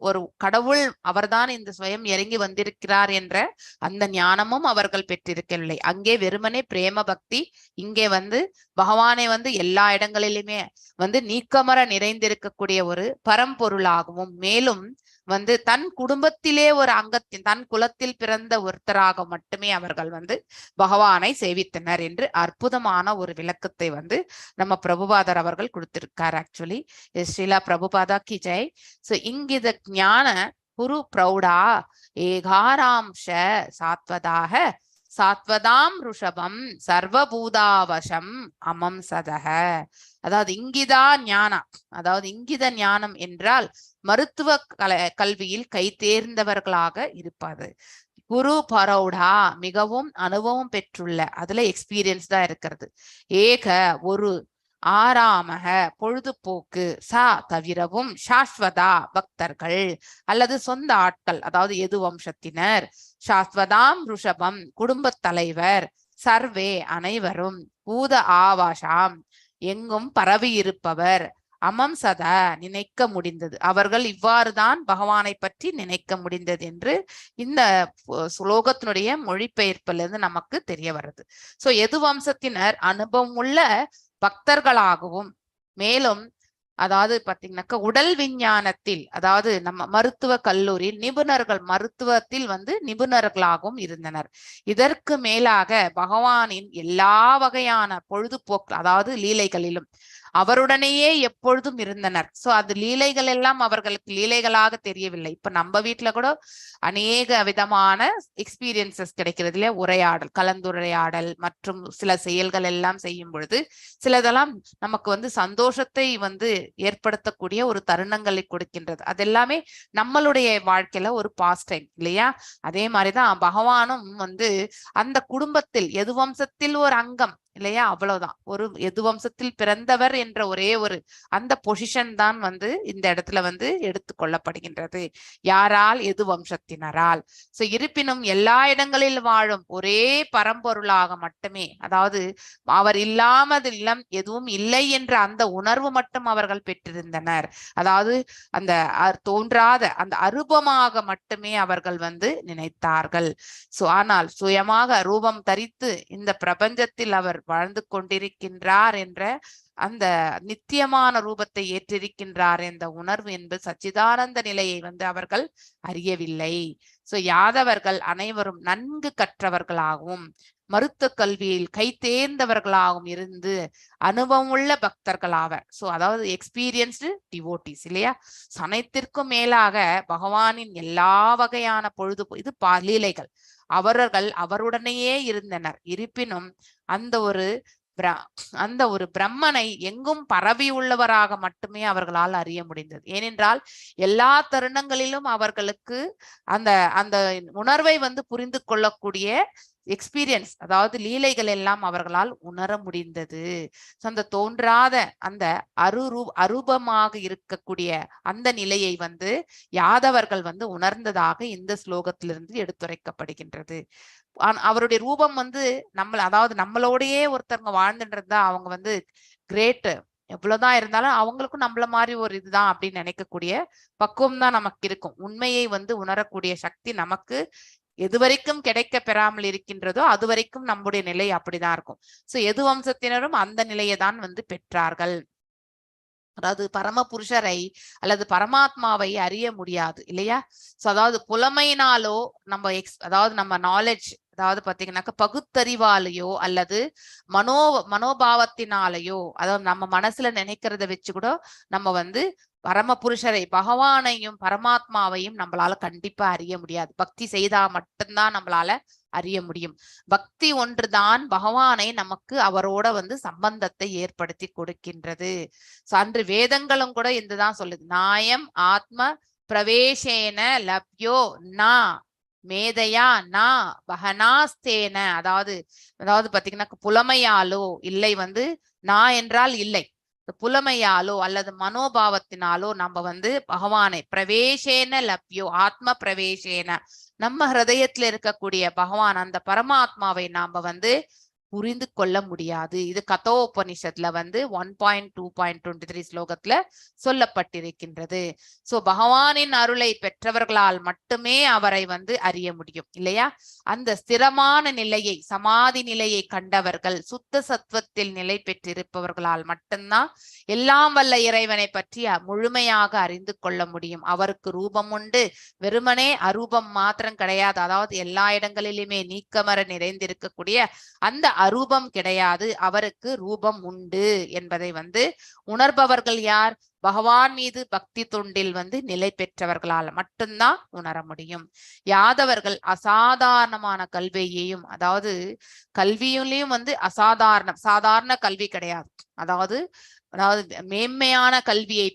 ஒரு கடவுள், அவர்தான் இந்த ஸ்வயம் இறங்கி வந்திருக்கிறார் என்ற அந்த ஞானமும் அவர்கள் பெற்றிருக்கவில்லை. அங்கே வெறுமனே பிரேம பக்தி, இங்கே பகவானை எல்லா இடங்களிலுமே நீக்கமர நிறைந்திருக்கக்கூடிய ஒரு பரம்பொருளாகவும், மேலும் வந்து தன் குடும்பத்திலே ஒரு அங்கத்தின் தன் குலத்தில் பிறந்த ஒருத்தராக மட்டுமே அவர்கள் வந்து பகவானை சேவித்தனர் என்று அற்புதமான ஒரு விளக்கத்தை வந்து நம்ம பிரபுபாதர் அவர்கள் கொடுத்திருக்கார். ஆக்சுவலி ஸ்ரீலா பிரபுபாதா கி ஜெய். சோ இங்கித ஞான குரு பிரௌடா ஏகாராம்ஷ சாத்வதாக சாத்வதாம் ருஷபம் சர்வபூதாவசம் அமம் சதக. அதாவது இங்கிதா ஞானம், அதாவது இங்கித ஞானம் என்றால் மருத்துவ கல்வியில் கை தேர்ந்தவர்களாக இருப்பது. குரு பரௌடா மிகவும் அனுபவம் பெற்றுள்ள, அதுல எக்ஸ்பீரியன்ஸ் தான் இருக்கிறது. ஏக ஒரு ஆராமக பொழுதுபோக்கு சா தவிரவும் சாஸ்வதா பக்தர்கள் அல்லது சொந்த ஆட்கள், அதாவது எது வம்சத்தினர், சாஸ்வதாம் ருஷபம் குடும்பத் தலைவர், சர்வே அனைவரும், பூத ஆவாஷாம் எங்கும் பரவி இருப்பவர், அமம் சதா நினைக்க முடிந்தது, அவர்கள் இவ்வாறுதான் பகவானை பற்றி நினைக்க முடிந்தது என்று இந்த ஸ்லோகத்தினுடைய மொழிபெயர்ப்பிலிருந்து நமக்கு தெரிய வருது. சோ எது வம்சத்தினர் அனுபவம் உள்ள பக்தர்களாகவும், மேலும் அதாவது பாத்தீங்கன்னாக்க உடல் விஞ்ஞானத்தில், அதாவது நம்ம மருத்துவ கல்லூரியில் நிபுணர்கள், மருத்துவத்தில் வந்து நிபுணர்களாகவும் இருந்தனர். இதற்கு மேலாக பகவானின் எல்லா வகையான பொழுதுபோக்கு, அதாவது லீலைகளிலும் அவருடனேயே எப்பொழுதும் இருந்தனர். சோ அது லீலைகள் எல்லாம் அவர்களுக்கு லீலைகளாக தெரியவில்லை. இப்ப நம்ம வீட்டுல கூட அநேக விதமான எக்ஸ்பீரியன்சஸ் கிடைக்கிறது இல்லையா, உரையாடல், கலந்துரையாடல் மற்றும் சில செயல்கள் எல்லாம் செய்யும் பொழுது சிலதெல்லாம் நமக்கு வந்து சந்தோஷத்தை வந்து ஏற்படுத்தக்கூடிய ஒரு தருணங்களை கொடுக்கின்றது. அது எல்லாமே நம்மளுடைய வாழ்க்கையில ஒரு பாஸ்ட் டைம் இல்லையா. அதே மாதிரிதான் பகவானும் வந்து அந்த குடும்பத்தில் எது வம்சத்தில் ஒரு அங்கம் இல்லையா, அவ்வளவுதான். ஒரு எது வம்சத்தில் பிறந்தவர் என்ற ஒரே ஒரு அந்த பொசிஷன் தான் வந்து இந்த இடத்துல வந்து எடுத்து கொள்ளப்படுகின்றது. யாரால்? எது வம்சத்தினரால். சோ இருப்பினும் எல்லா இடங்களில் வாழும் ஒரே பரம்பொருளாக மட்டுமே, அதாவது அவர் இல்லாமல் இல்லம் எதுவும் இல்லை என்ற அந்த உணர்வு மட்டும் அவர்கள் பெற்றிருந்தனர். அதாவது அந்த தோன்றாத அந்த அரூபமாக மட்டுமே அவர்கள் வந்து நினைத்தார்கள். சோ ஆனால் சுயமாக ரூபம் தரித்து இந்த பிரபஞ்சத்தில் அவர் வாழ்ந்து கொண்டிருக்கின்றார் என்ற அந்த நித்தியமான ரூபத்தை ஏற்றிருக்கின்றார் என்ற உணர்வு என்பது சச்சிதானந்த நிலையை வந்து அவர்கள் அறியவில்லை. சோ யாதவர்கள் அனைவரும் நன்கு கற்றவர்களாகவும் மருத்துவ கல்வியில் கை தேர்ந்தவர்களாகவும் இருந்து அனுபவம் உள்ள பக்தர்களாவர். சோ அதாவது எக்ஸ்பீரியன்ஸ்டு டிவோட்டிஸ் இல்லையா. அனைத்திற்கும் மேலாக பகவானின் எல்லா வகையான பொழுது இது லீலைகள் அவர்கள் அவருடனேயே இருந்தனர். இருப்பினும் அந்த ஒரு பிரம்மனை எங்கும் பரவி உள்ளவராக மட்டுமே அவர்களால் அறிய முடிந்தது. ஏனென்றால் எல்லா தருணங்களிலும் அவர்களுக்கு அந்த அந்த உணர்வை வந்து புரிந்து கொள்ளக்கூடிய எக்ஸ்பீரியன்ஸ், அதாவது லீலைகள் எல்லாம் அவர்களால் உணர முடிந்தது. அந்த தோன்றாத அந்த அரூபமாக இருக்கக்கூடிய அந்த நிலையை வந்து யாதவர்கள் வந்து உணர்ந்ததாக இந்த ஸ்லோகத்திலிருந்து எடுத்துரைக்கப்படுகின்றது. அவருடைய ரூபம் வந்து அதாவது நம்மளோடையே ஒருத்தவங்க வாழ்ந்துட்டு அவங்க வந்து கிரேட், எவ்வளவுதான் இருந்தாலும் அவங்களுக்கும் நம்மள மாதிரி ஒரு இதுதான் அப்படின்னு நினைக்கக்கூடிய பக்குவம் தான் நமக்கு இருக்கும். உண்மையை வந்து உணரக்கூடிய சக்தி நமக்கு எது வரைக்கும் கிடைக்க பெறாமல் இருக்கின்றதோ அது வரைக்கும் நம்முடைய நிலை அப்படிதான் இருக்கும். சோ எது வம்சத்தினரும் அந்த நிலையை தான் வந்து பெற்றார்கள். அதாவது பரமபுருஷரை அல்லது பரமாத்மாவை அறிய முடியாது இல்லையா. சோ அதாவது புலமையினாலோ அதாவது நம்ம நாலேஜ், அதாவது பாத்தீங்கன்னாக்க பகுத்தறிவாலேயோ அல்லது மனோபாவத்தினாலேயோ, அதாவது நம்ம மனசுல நினைக்கிறத வச்சு கூட நம்ம வந்து பரமபுருஷரை பகவானையும் பரமாத்மாவையும் நம்மளால கண்டிப்பா அறிய முடியாது. பக்தி செய்தா மட்டும்தான் நம்மளால அறிய முடியும். பக்தி ஒன்றுதான் பகவானை நமக்கு அவரோட வந்து சம்பந்தத்தை ஏற்படுத்தி கொடுக்கின்றது. அன்று வேதங்களும் கூட இதுதான் சொல்லுது. நாயம் ஆத்ம பிரவேசேன லப்யோ நா மேதையா நா பகனாஸ்தேன. அதாவது பாத்தீங்கன்னா புலமையாலோ இல்லை வந்து நான் என்றால் இல்லை, புலமையாலோ அல்லது மனோபாவத்தினாலோ நம்ம வந்து பகவானை பிரவேசேன லப்யோ ஆத்ம பிரவேசேன நம்ம ஹிருதயத்துல இருக்கக்கூடிய பகவான் அந்த பரமாத்மாவை நாம வந்து புரிந்து கொள்ள முடியாது. இது கதோபனிஷத்துல வந்து 1.2.23 ஸ்லோகத்துல சொல்லப்பட்டிருக்கின்றது. சோ பகவானின் அருளை பெற்றவர்களால் மட்டுமே அவரை வந்து அறிய முடியும் இல்லையா? அந்த ஸ்திரமான நிலையை, சமாதி நிலையை கண்டவர்கள், சுத்த சத்துவத்தில் நிலை பெற்றிருப்பவர்களால் மட்டும்தான் எல்லாம் வல்ல இறைவனை பற்றி முழுமையாக அறிந்து கொள்ள முடியும். அவருக்கு ரூபம் உண்டு, வெறுமனே அரூபம் மாத்திரம் கிடையாது. அதாவது எல்லா இடங்களிலுமே நீக்கமர நிறைந்திருக்கக்கூடிய அந்த அரூபம் கிடையாது, அவருக்கு ரூபம் உண்டு என்பதை வந்து உணர்பவர்கள் யார்? பகவான் மீது பக்தி தொண்டில் வந்து நிலை பெற்றவர்களால் மட்டும்தான் உணர முடியும். யாதவர்கள் அசாதாரணமான கல்வியையும், அதாவது கல்வியிலையும் வந்து சாதாரண கல்வி கிடையாது, அதாவது மேன்மையான கல்வியை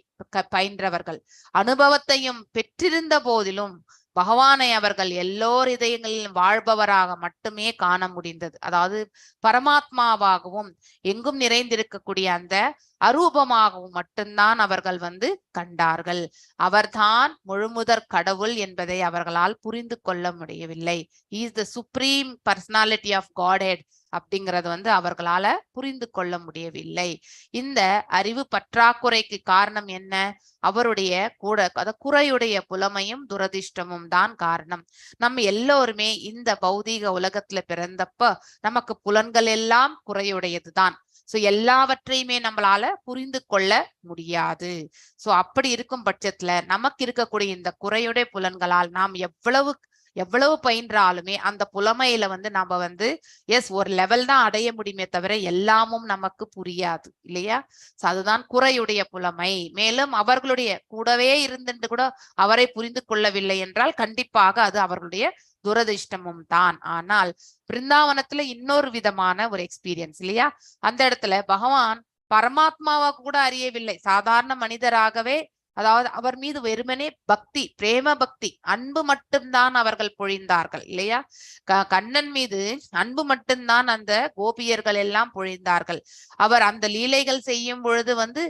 பயின்றவர்கள், அனுபவத்தையும் பெற்றிருந்த போதிலும் பகவானை அவர்கள் எல்லோர் இதயங்களிலும் வாழ்பவராக மட்டுமே காண முடிந்தது. அதாவது பரமாத்மாவாகவும் எங்கும் நிறைந்திருக்கக்கூடிய அந்த அரூபமாகவும் மட்டும்தான் அவர்கள் வந்து கண்டார்கள். அவர்தான் முழுமுதற் கடவுள் என்பதை அவர்களால் புரிந்து கொள்ள முடியவில்லை. He is the supreme personality of Godhead அப்படிங்கறது வந்து அவர்களால புரிந்து கொள்ள முடியவில்லை. இந்த அறிவு பற்றாக்குறைக்கு காரணம் என்ன? அவருடைய குறையுடைய புலமையும் துரதிர்ஷ்டமும் தான் காரணம். நம்ம எல்லோருமே இந்த பௌதீக உலகத்துல பிறந்தப்ப நமக்கு புலன்கள் எல்லாம் குறையுடையதுதான். சோ எல்லாவற்றையுமே நம்மளால புரிந்து கொள்ள முடியாது. சோ அப்படி இருக்கும் பட்சத்துல நமக்கு இருக்கக்கூடிய இந்த குறையுடைய புலன்களால் நாம் எவ்வளவு பயின்றாலுமே அந்த புலமையில வந்து நம்ம வந்து ஒரு லெவல் தான் அடைய முடியுமே தவிர எல்லாமும் நமக்கு புரியாது இல்லையா? அதுதான் குறையுடைய புலமை. மேலும் அவர்களுடைய கூடவே இருந்துட்டு கூட அவரை புரிந்து கொள்ளவில்லை என்றால் கண்டிப்பாக அது அவர்களுடைய துரதிர்ஷ்டமும் தான். ஆனால் பிருந்தாவனத்துல இன்னொரு விதமான ஒரு எக்ஸ்பீரியன்ஸ் இல்லையா? அந்த இடத்துல பகவான் பரமாத்மாவை கூட அறியவில்லை, சாதாரண மனிதராகவே, அதாவது அவர் மீது வெறுமனே பக்தி, பிரேம பக்தி, அன்பு மட்டும்தான் அவர்கள் பொழிந்தார்கள் இல்லையா? கண்ணன் மீது அன்பு மட்டும்தான் அந்த கோபியர்கள் எல்லாம் பொழிந்தார்கள். அவர் அந்த லீலைகள் செய்யும் பொழுது வந்து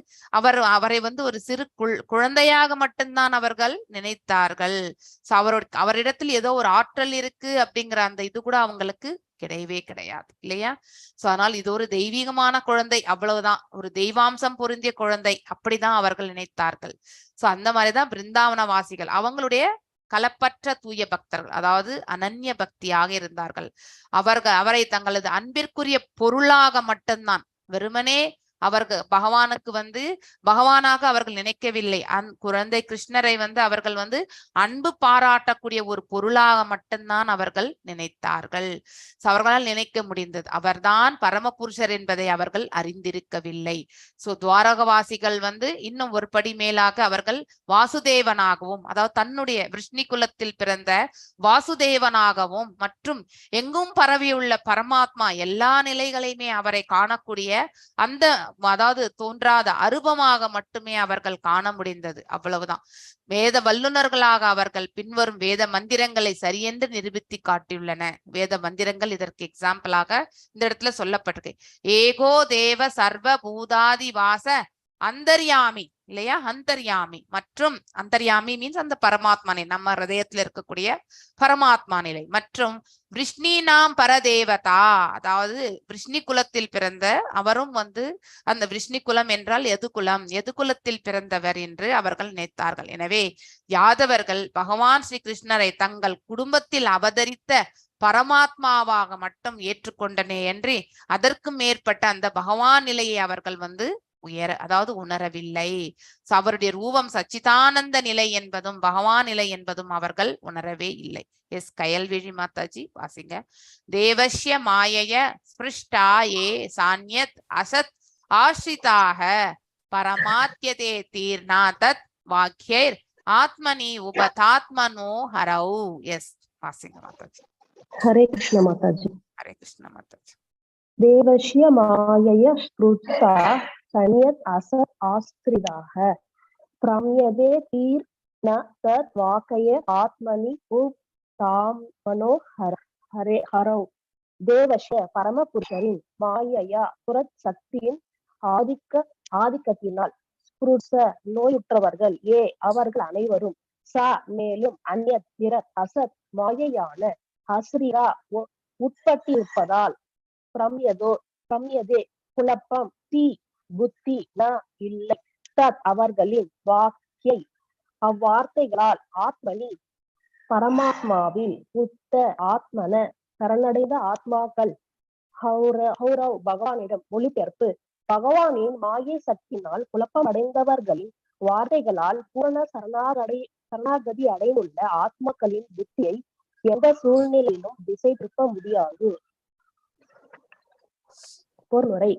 அவரை வந்து ஒரு சிறு குழந்தையாக மட்டும்தான் அவர்கள் நினைத்தார்கள். அவரிடத்தில் ஏதோ ஒரு ஆற்றல் இருக்கு அப்படிங்கிற அந்த இது கூட அவங்களுக்கு கிடையவே கிடையாது இல்லையா? சோ அதனால் இது ஒரு தெய்வீகமான குழந்தை, அவ்வளவுதான், ஒரு தெய்வாம்சம் பொருந்திய குழந்தை, அப்படிதான் அவர்கள் நினைத்தார்கள். சோ அந்த மாதிரிதான் பிருந்தாவன வாசிகள் அவங்களுடைய கலப்பற்ற தூய பக்தர்கள், அதாவது அனன்ய பக்தியாக இருந்தார்கள். அவரை தங்களது அன்பிற்குரிய பொருளாக மட்டும்தான், வெறுமனே அவர்கள் பகவானுக்கு வந்து பகவானாக அவர்கள் நினைக்கவில்லை. குழந்தை கிருஷ்ணரை வந்து அவர்கள் வந்து அன்பு பாராட்டக்கூடிய ஒரு பொருளாக மட்டும்தான் அவர்கள் நினைத்தார்கள். அவர்களால் நினைக்க முடிந்தது அவர்தான் பரமபுருஷர் என்பதை அவர்கள் அறிந்திருக்கவில்லை. சோ துவாரகவாசிகள் வந்து இன்னும் ஒரு படி மேலாக அவர்கள் வாசுதேவனாகவும், அதாவது தன்னுடைய விஷ்ணு குலத்தில் பிறந்த வாசுதேவனாகவும் மற்றும் எங்கும் பரவியுள்ள பரமாத்மா எல்லா நிலைகளையுமே அவரை காணக்கூடிய அந்த, அதாவது தோன்றாத அரூபமாக மட்டுமே அவர்கள் காண முடிந்தது, அவ்வளவுதான். வேத வல்லுநர்களாக அவர்கள் பின்வரும் வேத மந்திரங்களை சரியென்று நிரூபித்து காட்டியுள்ளன. வேத மந்திரங்கள் இதற்கு எக்ஸாம்பிளாக இந்த இடத்துல சொல்லப்பட்டிருக்கு. ஏகோ தேவ சர்வ பூதாதி வாச அந்தர்யாமி இல்லையா? அந்தர்யாமி மற்றும் அந்தர்யாமி மீன்ஸ் அந்த பரமாத்மா நிலை, நம்ம ஹிருதயத்துல இருக்கக்கூடிய பரமாத்மா நிலை. மற்றும் விஷ்ணினாம் பரதேவதா, அதாவது விஷ்ணு குலத்தில் பிறந்த அவரும் வந்து அந்த விஷ்ணு குலம் என்றால் எது குலம், எது குலத்தில் பிறந்தவர் என்று அவர்கள் நினைத்தார்கள். எனவே யாதவர்கள் பகவான் ஸ்ரீ கிருஷ்ணரை தங்கள் குடும்பத்தில் அவதரித்த பரமாத்மாவாக மட்டும் ஏற்றுக்கொண்டனே என்று அதற்கும் மேற்பட்ட அந்த பகவான் நிலையை அவர்கள் வந்து அதாவது உணரவில்லை. அவருடைய ரூபம் சச்சிதானந்த நிலை என்பதும் பகவான் நிலை என்பதும் அவர்கள் உணரவே இல்லை. எஸ் கயல்விழி மாதாஜி வாசிங்க. தேவஸ்ய மாயைய ஸ்பிருஷ்டா ஏ சான்யத் அசத் ஆஸ்ரிதாக பரமாத்யதே தீர்ணா தத் வாக்யைர் ஆத்மனி உபதாத்மனோ ஹரௌ. எஸ் வாசிங்க மாதாஜி. ஹரே கிருஷ்ண மாதாஜி. ஹரே கிருஷ்ண மாதாஜி. தேவஸ்ய மாயைய ஸ்பிருஷ்டா சன்யத் அசத் ஆஸ்ரிதாக பிரம்யதே தீர்ண தத் வாக்யைர் ஆத்மனி உபதாத்மனோ ஹரௌ. தேவஸ்ய பரமபுருஷரின் மாயையா புறச் சக்தியின் ஆதிக்கத்தினால் ஸ்பிருஷ நோயுற்றவர்கள் ஏ அவர்கள் அனைவரும் ச மேலும் அந்யத் பிற அசத் மாயையான அஸ்ரிரா உட்பட்டிருப்பதால் பிரம்யதே குழப்பம், தி புத்தி, ந இல்லை, தத் அவர்களின் வாக்கியை அவ்வார்த்தைகளால் ஆத்மனி பரமாத்மாவில் புத்த ஆத்மன சரணடைந்த ஆத்மாக்கள் ஹௌரவ் பகவானிடம் மொழிபெயர்ப்பு. பகவானின் மாயை சக்தியினால் குழப்பமடைந்தவர்களின் வார்த்தைகளால் பூரண சரணாகதி அடைந்துள்ள ஆத்மாக்களின் புத்தியை எந்த சூழ்நிலையிலும் திசை திருப்ப முடியாது. பொருளுரை.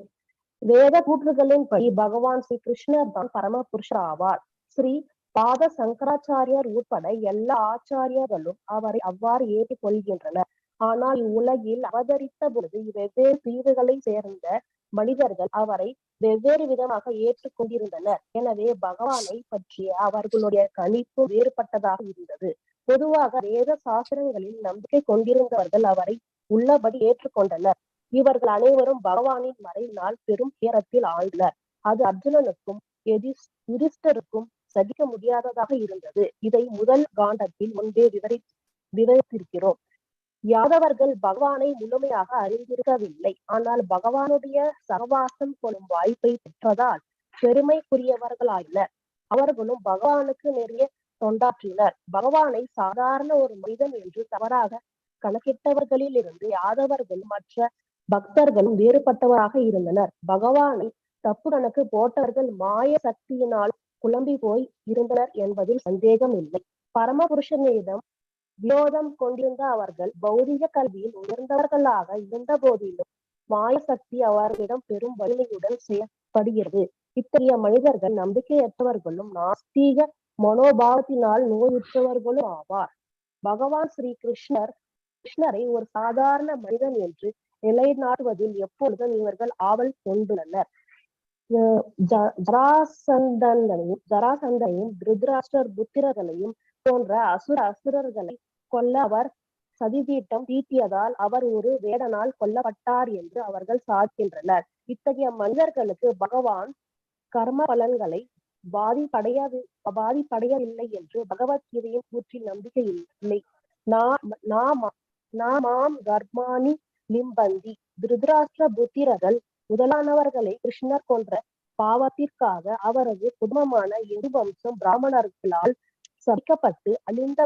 வேத கூற்றுகளின்படி பகவான் ஸ்ரீ கிருஷ்ணர் தான் பரம புருஷர் ஆவார். ஸ்ரீ பாத சங்கராச்சாரியர் உட்பட எல்லா ஆச்சாரியர்களும் அவரை அவ்வாறு ஏற்றுக்கொள்கின்றனர். ஆனால் இவ்வுலகில் அவதரித்த பொழுது வெவ்வேறு பிரிவுகளை சேர்ந்த மனிதர்கள் அவரை வெவ்வேறு விதமாக ஏற்றுக்கொண்டிருந்தனர். எனவே பகவானை பற்றிய அவர்களுடைய கணிப்பு வேறுபட்டதாக இருந்தது. பொதுவாக வேத சாஸ்திரங்களில் நம்பிக்கை கொண்டிருந்தவர்கள் அவரை உள்ளபடி ஏற்றுக்கொண்டனர். இவர்கள் அனைவரும் பகவானின் மறைவினால் பெரும் துயரத்தில் ஆழ்ந்தனர். அது அர்ஜுனனுக்கும் யுதிஷ்டருக்கும் சகிக்க முடியாததாக இருந்தது. இதை முதல் காண்டத்தில் முன்பே விவரித்திருக்கிறோம். யாதவர்கள் பகவானை முழுமையாக அறிந்திருக்கவில்லை. ஆனால் பகவானுடைய சகவாசம் கொள்ளும் வாய்ப்பை பெற்றதால் பெருமைக்குரியவர்களாயினர். அவர்களும் பகவானுக்கு நிறைய தொண்டாற்றினர். பகவானை சாதாரண ஒரு மனிதன் என்று தவறாக கணக்கிட்டவர்களில் இருந்து யாதவர்களும் மற்ற பக்தர்களும் வேறுபட்டவராக இருந்தனர். பகவானை தப்பு கணக்கு போட்டவர்கள் மாய சக்தியினால் குழம்பி போய் இருந்தனர் என்பதில் சந்தேகம் இல்லை. பரமபுருஷனிடம் விரோதம் கொண்டிருந்த அவர்கள் பௌதிக கல்வியில் உயர்ந்தவர்களாக இருந்த போதிலும் மாய சக்தி அவர்களிடம் பெரும் வலிமையுடன் செயல்படுகிறது. இத்தகைய மனிதர்கள் நம்பிக்கையற்றவர்களும் நாஸ்தீக மனோபாவத்தினால் நோயுற்றவர்களும் ஆவார். பகவான் ஸ்ரீ கிருஷ்ணரை ஒரு சாதாரண மனிதன் என்று நிலைநாட்டுவதில் எப்பொழுதும் இவர்கள் ஆவல் கொண்டுள்ளனர். ஜராசந்தனையும் திருதராஷ்டிரர் புத்திரர்களையும் போன்ற அசுரர்களை கொல்ல அவர் சதிதீட்டம் தீட்டியதால் அவர் ஒரு வேடனால் கொல்லப்பட்டார் என்று அவர்கள் சாட்கின்றனர். இத்தகைய மனிதர்களுக்கு பகவான் கர்ம பலன்களை பாதிப்படையவில்லை என்று பகவத்கீதையின் கூற்றில் நம்பிக்கை இல்லை. நாமாம் கர்மாணி லிம்பந்தி. திருதராஷ்டிர புத்திரர்கள் முதலானவர்களை கிருஷ்ணர் கொன்ற பாவத்திற்காக அவரது குடும்பமான இந்து வம்சம் பிராமணர்களால் சபிக்கப்பட்டு அழிந்த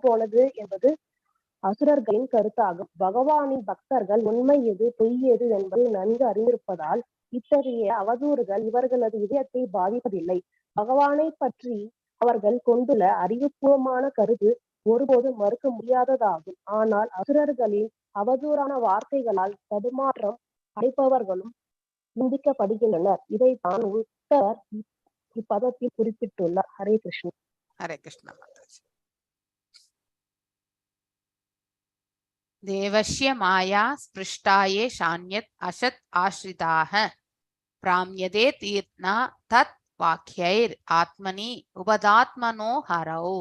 போனது என்பது அசுரர்களின் கருத்தாகும். பகவானின் பக்தர்கள் உண்மை எது பொய் எது என்பதை நன்கு அறிந்திருப்பதால் இத்தகைய அவதூறுகள் இவர்களது இதயத்தை பாதிப்பதில்லை. பகவானை பற்றி அவர்கள் கொண்டுள்ள அறிவுபூர்வமான கருத்து ஒருபோதும் மறுக்க முடியாததாகும். ஆனால் அசுரர்களின் அவதூறான வார்த்தைகளால் தடுமாற்றம் அடைப்பவர்களும் நிந்திக்கப்படுகின்றனர். இதைத்தான் உத்தவர் இப்பதத்தில் குறிப்பிட்டுள்ளார். ஹரே கிருஷ்ணா. ஹரே கிருஷ்ணா. தேவஸ்ய மாயா ஸ்பிருஷ்டாயே ஷான்யத் அசத் ஆஸ்ரிதாக பிராம்யதே தீர்த்னா தத் வாக்யைர் ஆத்மனி உபதாத்மனோ ஹரௌ.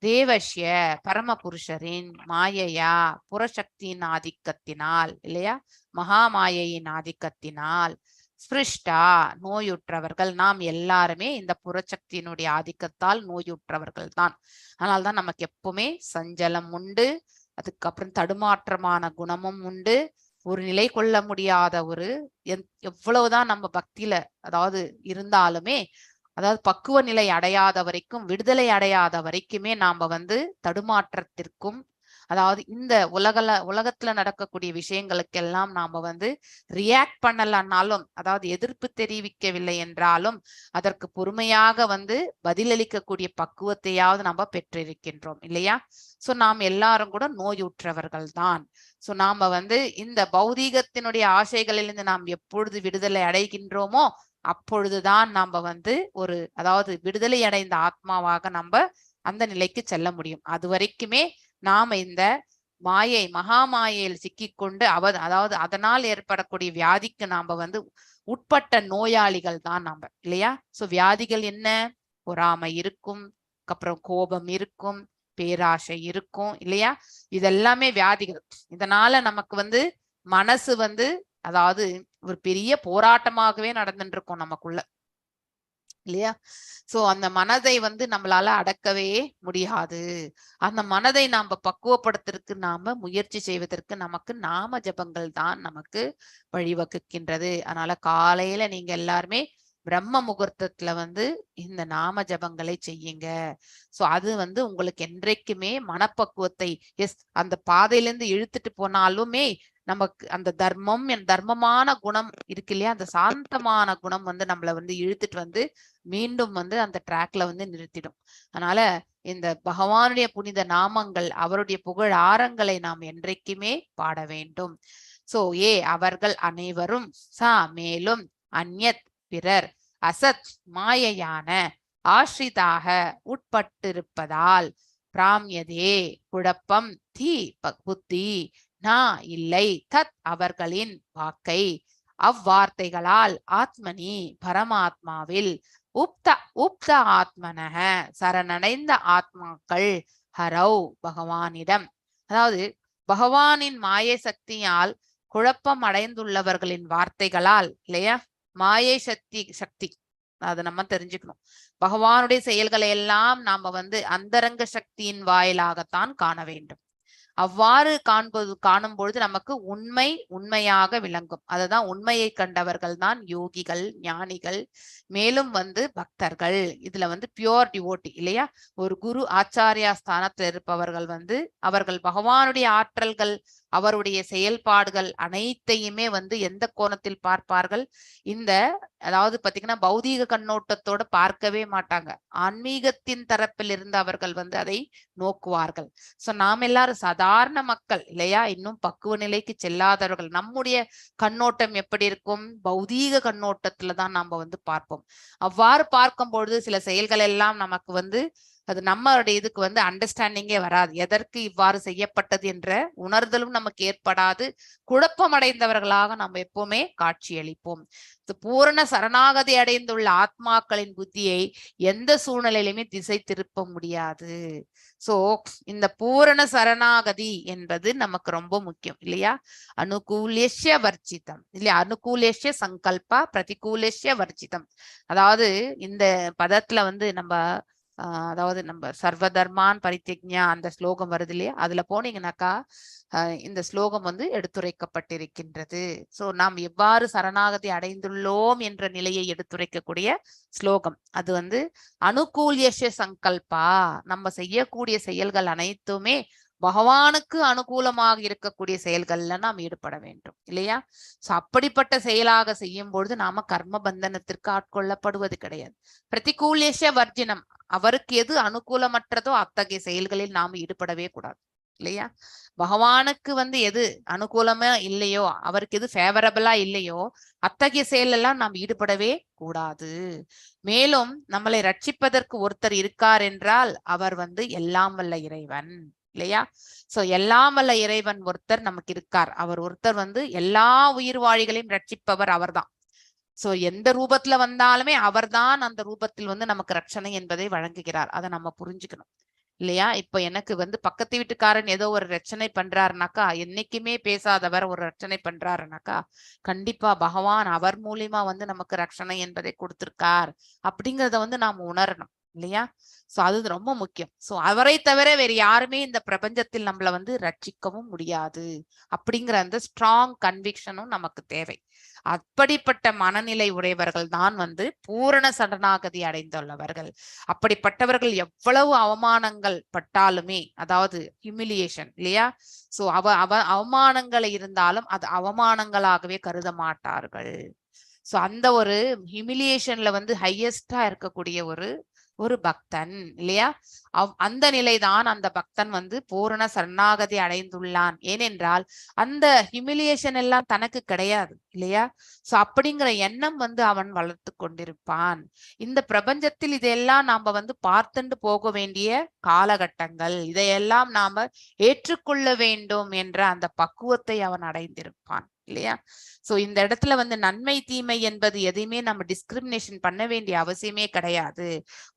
தேவஸ்ய பரமபுருஷரின் மாயையா புறசக்தியின் ஆதிக்கத்தினால் இல்லையா, மகாமாயையின் ஆதிக்கத்தினால், ஸ்பிருஷ்டா நோயுற்றவர்கள், நாம் எல்லாருமே இந்த புறசக்தியினுடைய ஆதிக்கத்தால் நோயுற்றவர்கள் தான். அதனால்தான் நமக்கு எப்பவுமே சஞ்சலம் உண்டு, அதுக்கப்புறம் தடுமாற்றமான குணமும் உண்டு, ஒரு நிலை கொள்ள முடியாத ஒரு எவ்வளவுதான் நம்ம பக்தியில அதாவது இருந்தாலுமே, அதாவது பக்குவ நிலை அடையாத வரைக்கும், விடுதலை அடையாத வரைக்குமே நாம தடுமாற்றத்திற்கும், அதாவது இந்த உலகத்துல நடக்கக்கூடிய விஷயங்களுக்கெல்லாம் நாம ரியாக்ட் பண்ணலன்னாலும், அதாவது எதிர்ப்பு தெரிவிக்கவில்லை என்றாலும் அதற்கு பொறுமையாக பதிலளிக்கக்கூடிய பக்குவத்தையாவது நம்ம பெற்றிருக்கின்றோம் இல்லையா. சோ நாம் எல்லாரும் கூட நோயுற்றவர்கள் தான். சோ நாம இந்த பௌதீகத்தினுடைய ஆசைகளிலிருந்து நாம் எப்பொழுது விடுதலை அடைகின்றோமோ அப்பொழுதுதான் நாம ஒரு அதாவது விடுதலை அடைந்த ஆத்மாவாக நம்ம அந்த நிலைக்கு செல்ல முடியும். அது வரைக்குமே நாம இந்த மாயை மகாமாயையில் சிக்கிக்கொண்டு அதாவது அதனால் ஏற்படக்கூடிய வியாதிக்கு நாம உட்பட்ட நோயாளிகள் தான் நாம இல்லையா. சோ வியாதிகள் என்ன? பொறாமை இருக்கும், அப்புறம் கோபம் இருக்கும், பேராசை இருக்கும் இல்லையா. இதெல்லாமே வியாதிகள். இதனால நமக்கு மனசு அதாவது ஒரு பெரிய போராட்டமாகவே நடந்துட்டு இருக்கும் நமக்குள்ள. இல்லையா? சோ அந்த மனதை வந்து நம்மளால அடக்கவே முடியாது. அந்த மனதை நாம பக்குவப்படுத்துறதுக்கு நாம முயற்சி செய்வதற்கு நமக்கு நாம ஜபங்கள் தான் நமக்கு வழிவகுக்கின்றது. அதனால காலையில நீங்க எல்லாருமே பிரம்ம முகூர்த்தத்துல வந்து இந்த நாம ஜபங்களை செய்யுங்க. சோ அது வந்து உங்களுக்கு என்றைக்குமே மனப்பக்குவத்தை அந்த பாதையில இருந்து இழுத்துட்டு போனாலுமே நமக்கு அந்த தர்மமான குணம் இருக்கு இல்லையா, அந்த சாந்தமான குணம் வந்து நம்மள வந்து இழுத்துட்டு வந்து மீண்டும் வந்து அந்த ட்ராக்ல வந்து நிறுத்திடும். அதனால இந்த பகவானுடைய புனித நாமங்கள், அவருடைய புகழ் ஆரங்களை நாம் என்றைக்குமே பாட வேண்டும். சோ அவர்கள் அனைவரும் மேலும் அந்யத் பிறர் அசத் மாயையான ஆஸ்ரிதாக உட்பட்டிருப்பதால் பிராம்யதே குழப்பம் புத்தி இல்லை தத் அவர்களின் வாக்கை அவ்வார்த்தைகளால் ஆத்மனி பரமாத்மாவில் உப்த ஆத்மனக சரணடைந்த ஆத்மாக்கள் ஹரௌ பகவானிடம், அதாவது பகவானின் மாயை சக்தியால் குழப்பம் அடைந்துள்ளவர்களின் வார்த்தைகளால் இல்லையா, மாயை சக்தி அதை நம்ம தெரிஞ்சுக்கணும். பகவானுடைய செயல்களை எல்லாம் நாம வந்து அந்தரங்க சக்தியின் வாயிலாகத்தான் காண வேண்டும். அவ்வாறு காணும் பொழுது நமக்கு உண்மையாக விளங்கும். அதுதான் உண்மையை கண்டவர்கள் தான் யோகிகள், ஞானிகள், மேலும் வந்து பக்தர்கள். இதுல வந்து பியோர் டிவோட்டி இல்லையா, ஒரு குரு ஆச்சாரியா ஸ்தானத்தில் இருப்பவர்கள் வந்து அவர்கள் பகவானுடைய ஆற்றல்கள், அவருடைய செயல்பாடுகள் அனைத்தையுமே வந்து எந்த கோணத்தில் பார்ப்பார்கள், இந்த அதாவது பாத்தீங்கன்னா பௌதீக கண்ணோட்டத்தோட பார்க்கவே மாட்டாங்க. ஆன்மீகத்தின் தரப்பில் இருந்து அவர்கள் வந்து அதை நோக்குவார்கள். சோ நாம் எல்லாரும் சாதாரண மக்கள் இல்லையா, இன்னும் பக்குவ நிலைக்கு செல்லாதவர்கள். நம்முடைய கண்ணோட்டம் எப்படி இருக்கும், பௌதீக கண்ணோட்டத்துல தான் நாம வந்து பார்ப்போம். அவ்வாறு பார்க்கும் பொழுது சில செயல்கள் எல்லாம் நமக்கு வந்து அது நம்மளுடைய இதுக்கு வந்து அண்டர்ஸ்டாண்டிங்கே வராது. எதற்கு இவ்வாறு செய்யப்பட்டது என்ற உணர்தலும் நமக்கு ஏற்படாது. குழப்பம் அடைந்தவர்களாக நம்ம எப்பவுமே காட்சியளிப்போம். பூரண சரணாகதி அடைந்துள்ள ஆத்மாக்களின் புத்தியை எந்த சூழ்நிலையிலுமே திசை திருப்ப முடியாது. சோ இந்த பூரண சரணாகதி என்பது நமக்கு ரொம்ப முக்கியம் இல்லையா. அனுகூலேஷ்ய வர்ஜிதம் இல்லையா, அனுகூலேஷ்ய சங்கல்பா பிரதிகூலேஷ்ய வர்ஜிதம். அதாவது இந்த பதத்துல வந்து நம்ம அதாவது நம்ம சர்வதர்மான் பரித்யக்ஞா அந்த ஸ்லோகம் வருது இல்லையா, அதுல போனீங்கன்னாக்கா இந்த ஸ்லோகம் வந்து எடுத்துரைக்கப்பட்டிருக்கின்றது. சோ நாம் எவ்வாறு சரணாகதி அடைந்துள்ளோம் என்ற நிலையை எடுத்துரைக்கக்கூடிய ஸ்லோகம். அது வந்து அனுகூல்யஸ்ய சங்கல்பா, நம்ம செய்யக்கூடிய செயல்கள் அனைத்துமே பகவானுக்கு அனுகூலமாக இருக்கக்கூடிய செயல்கள்ல நாம் ஈடுபட வேண்டும் இல்லையா. சோ அப்படிப்பட்ட செயலாக செய்யும் பொழுது நாம கர்ம பந்தனத்திற்கு ஆட்கொள்ளப்படுவது கிடையாது. பிரதிகூலேஷ வர்ஜினம், அவருக்கு எது அனுகூலமற்றதோ அத்தகைய செயல்களில் நாம் ஈடுபடவே கூடாது இல்லையா. பகவானுக்கு வந்து எது அனுகூலமா இல்லையோ, அவருக்கு எது ஃபேவரபிளா இல்லையோ அத்தகைய செயல் எல்லாம் நாம் ஈடுபடவே கூடாது. மேலும் நம்மளை ரட்சிப்பதற்கு ஒருத்தர் இருக்கார் என்றால் அவர் வந்து எல்லாம் வல்ல இறைவன் இல்லையா. சோ எல்லாம் வல்ல இறைவன் ஒருத்தர் நமக்கு இருக்கார். அவர் ஒருத்தர் வந்து எல்லா உயிர் வாழிகளையும் ரட்சிப்பவர் அவர்தான். சோ எந்த ரூபத்துல வந்தாலுமே அவர்தான் அந்த ரூபத்தில் வந்து நமக்கு ரட்சணை என்பதை வழங்குகிறார். அதை நம்ம புரிஞ்சுக்கணும் இல்லையா. இப்ப எனக்கு வந்து பக்கத்து வீட்டுக்காரன் ஏதோ ஒரு ரட்சணை பண்றாருனாக்கா, என்னைக்குமே பேசாதவர் ஒரு ரட்சணை பண்றாருனாக்கா, கண்டிப்பா பகவான் அவர் மூலியமா வந்து நமக்கு ரட்சணை என்பதை கொடுத்திருக்கார் அப்படிங்கறத வந்து நாம உணரணும் இல்லையா. சோ அது ரொம்ப முக்கியம். சோ அவரை தவிர வேற யாருமே இந்த பிரபஞ்சத்தில் நம்மள வந்து ரட்சிக்கவும் முடியாது அப்படிங்கிற அந்த ஸ்ட்ராங் கன்விக்ஷனும் நமக்கு தேவை. அப்படிப்பட்ட மனநிலை உடையவர்கள் தான் வந்து பூரண சரணாகதி அடைந்துள்ளவர்கள். அப்படிப்பட்டவர்கள் எவ்வளவு அவமானங்கள் பட்டாலுமே, அதாவது ஹியூமிலியேஷன் இல்லையா, சோ அவமானங்களை இருந்தாலும் அது அவமானங்களாகவே கருத மாட்டார்கள். சோ அந்த ஒரு ஹியூமிலியேஷன்ல வந்து ஹையஸ்டா இருக்கக்கூடிய ஒரு பக்தன் இல்லையா, அந்த நிலைதான் அந்த பக்தன் வந்து பூரண சரணாகதி அடைந்துள்ளான். ஏனென்றால் அந்த ஹியூமிலியேஷன் எல்லாம் தனக்கு கிடையாது இல்லையா. சோ அப்படிங்கிற எண்ணம் வந்து அவன் வளர்த்து கொண்டிருப்பான். இந்த பிரபஞ்சத்தில் இதையெல்லாம் நாம வந்து பார்த்துண்டு போக வேண்டிய காலகட்டங்கள், இதையெல்லாம் நாம ஏற்றுக்கொள்ள வேண்டும் என்ற அந்த பக்குவத்தை அவன் அடைந்திருப்பான் இல்லையா. சோ இந்த இடத்துல வந்து நன்மை தீமை என்பது எதையுமே நம்ம டிஸ்கிரிமினேஷன் பண்ண வேண்டிய அவசியமே கிடையாது.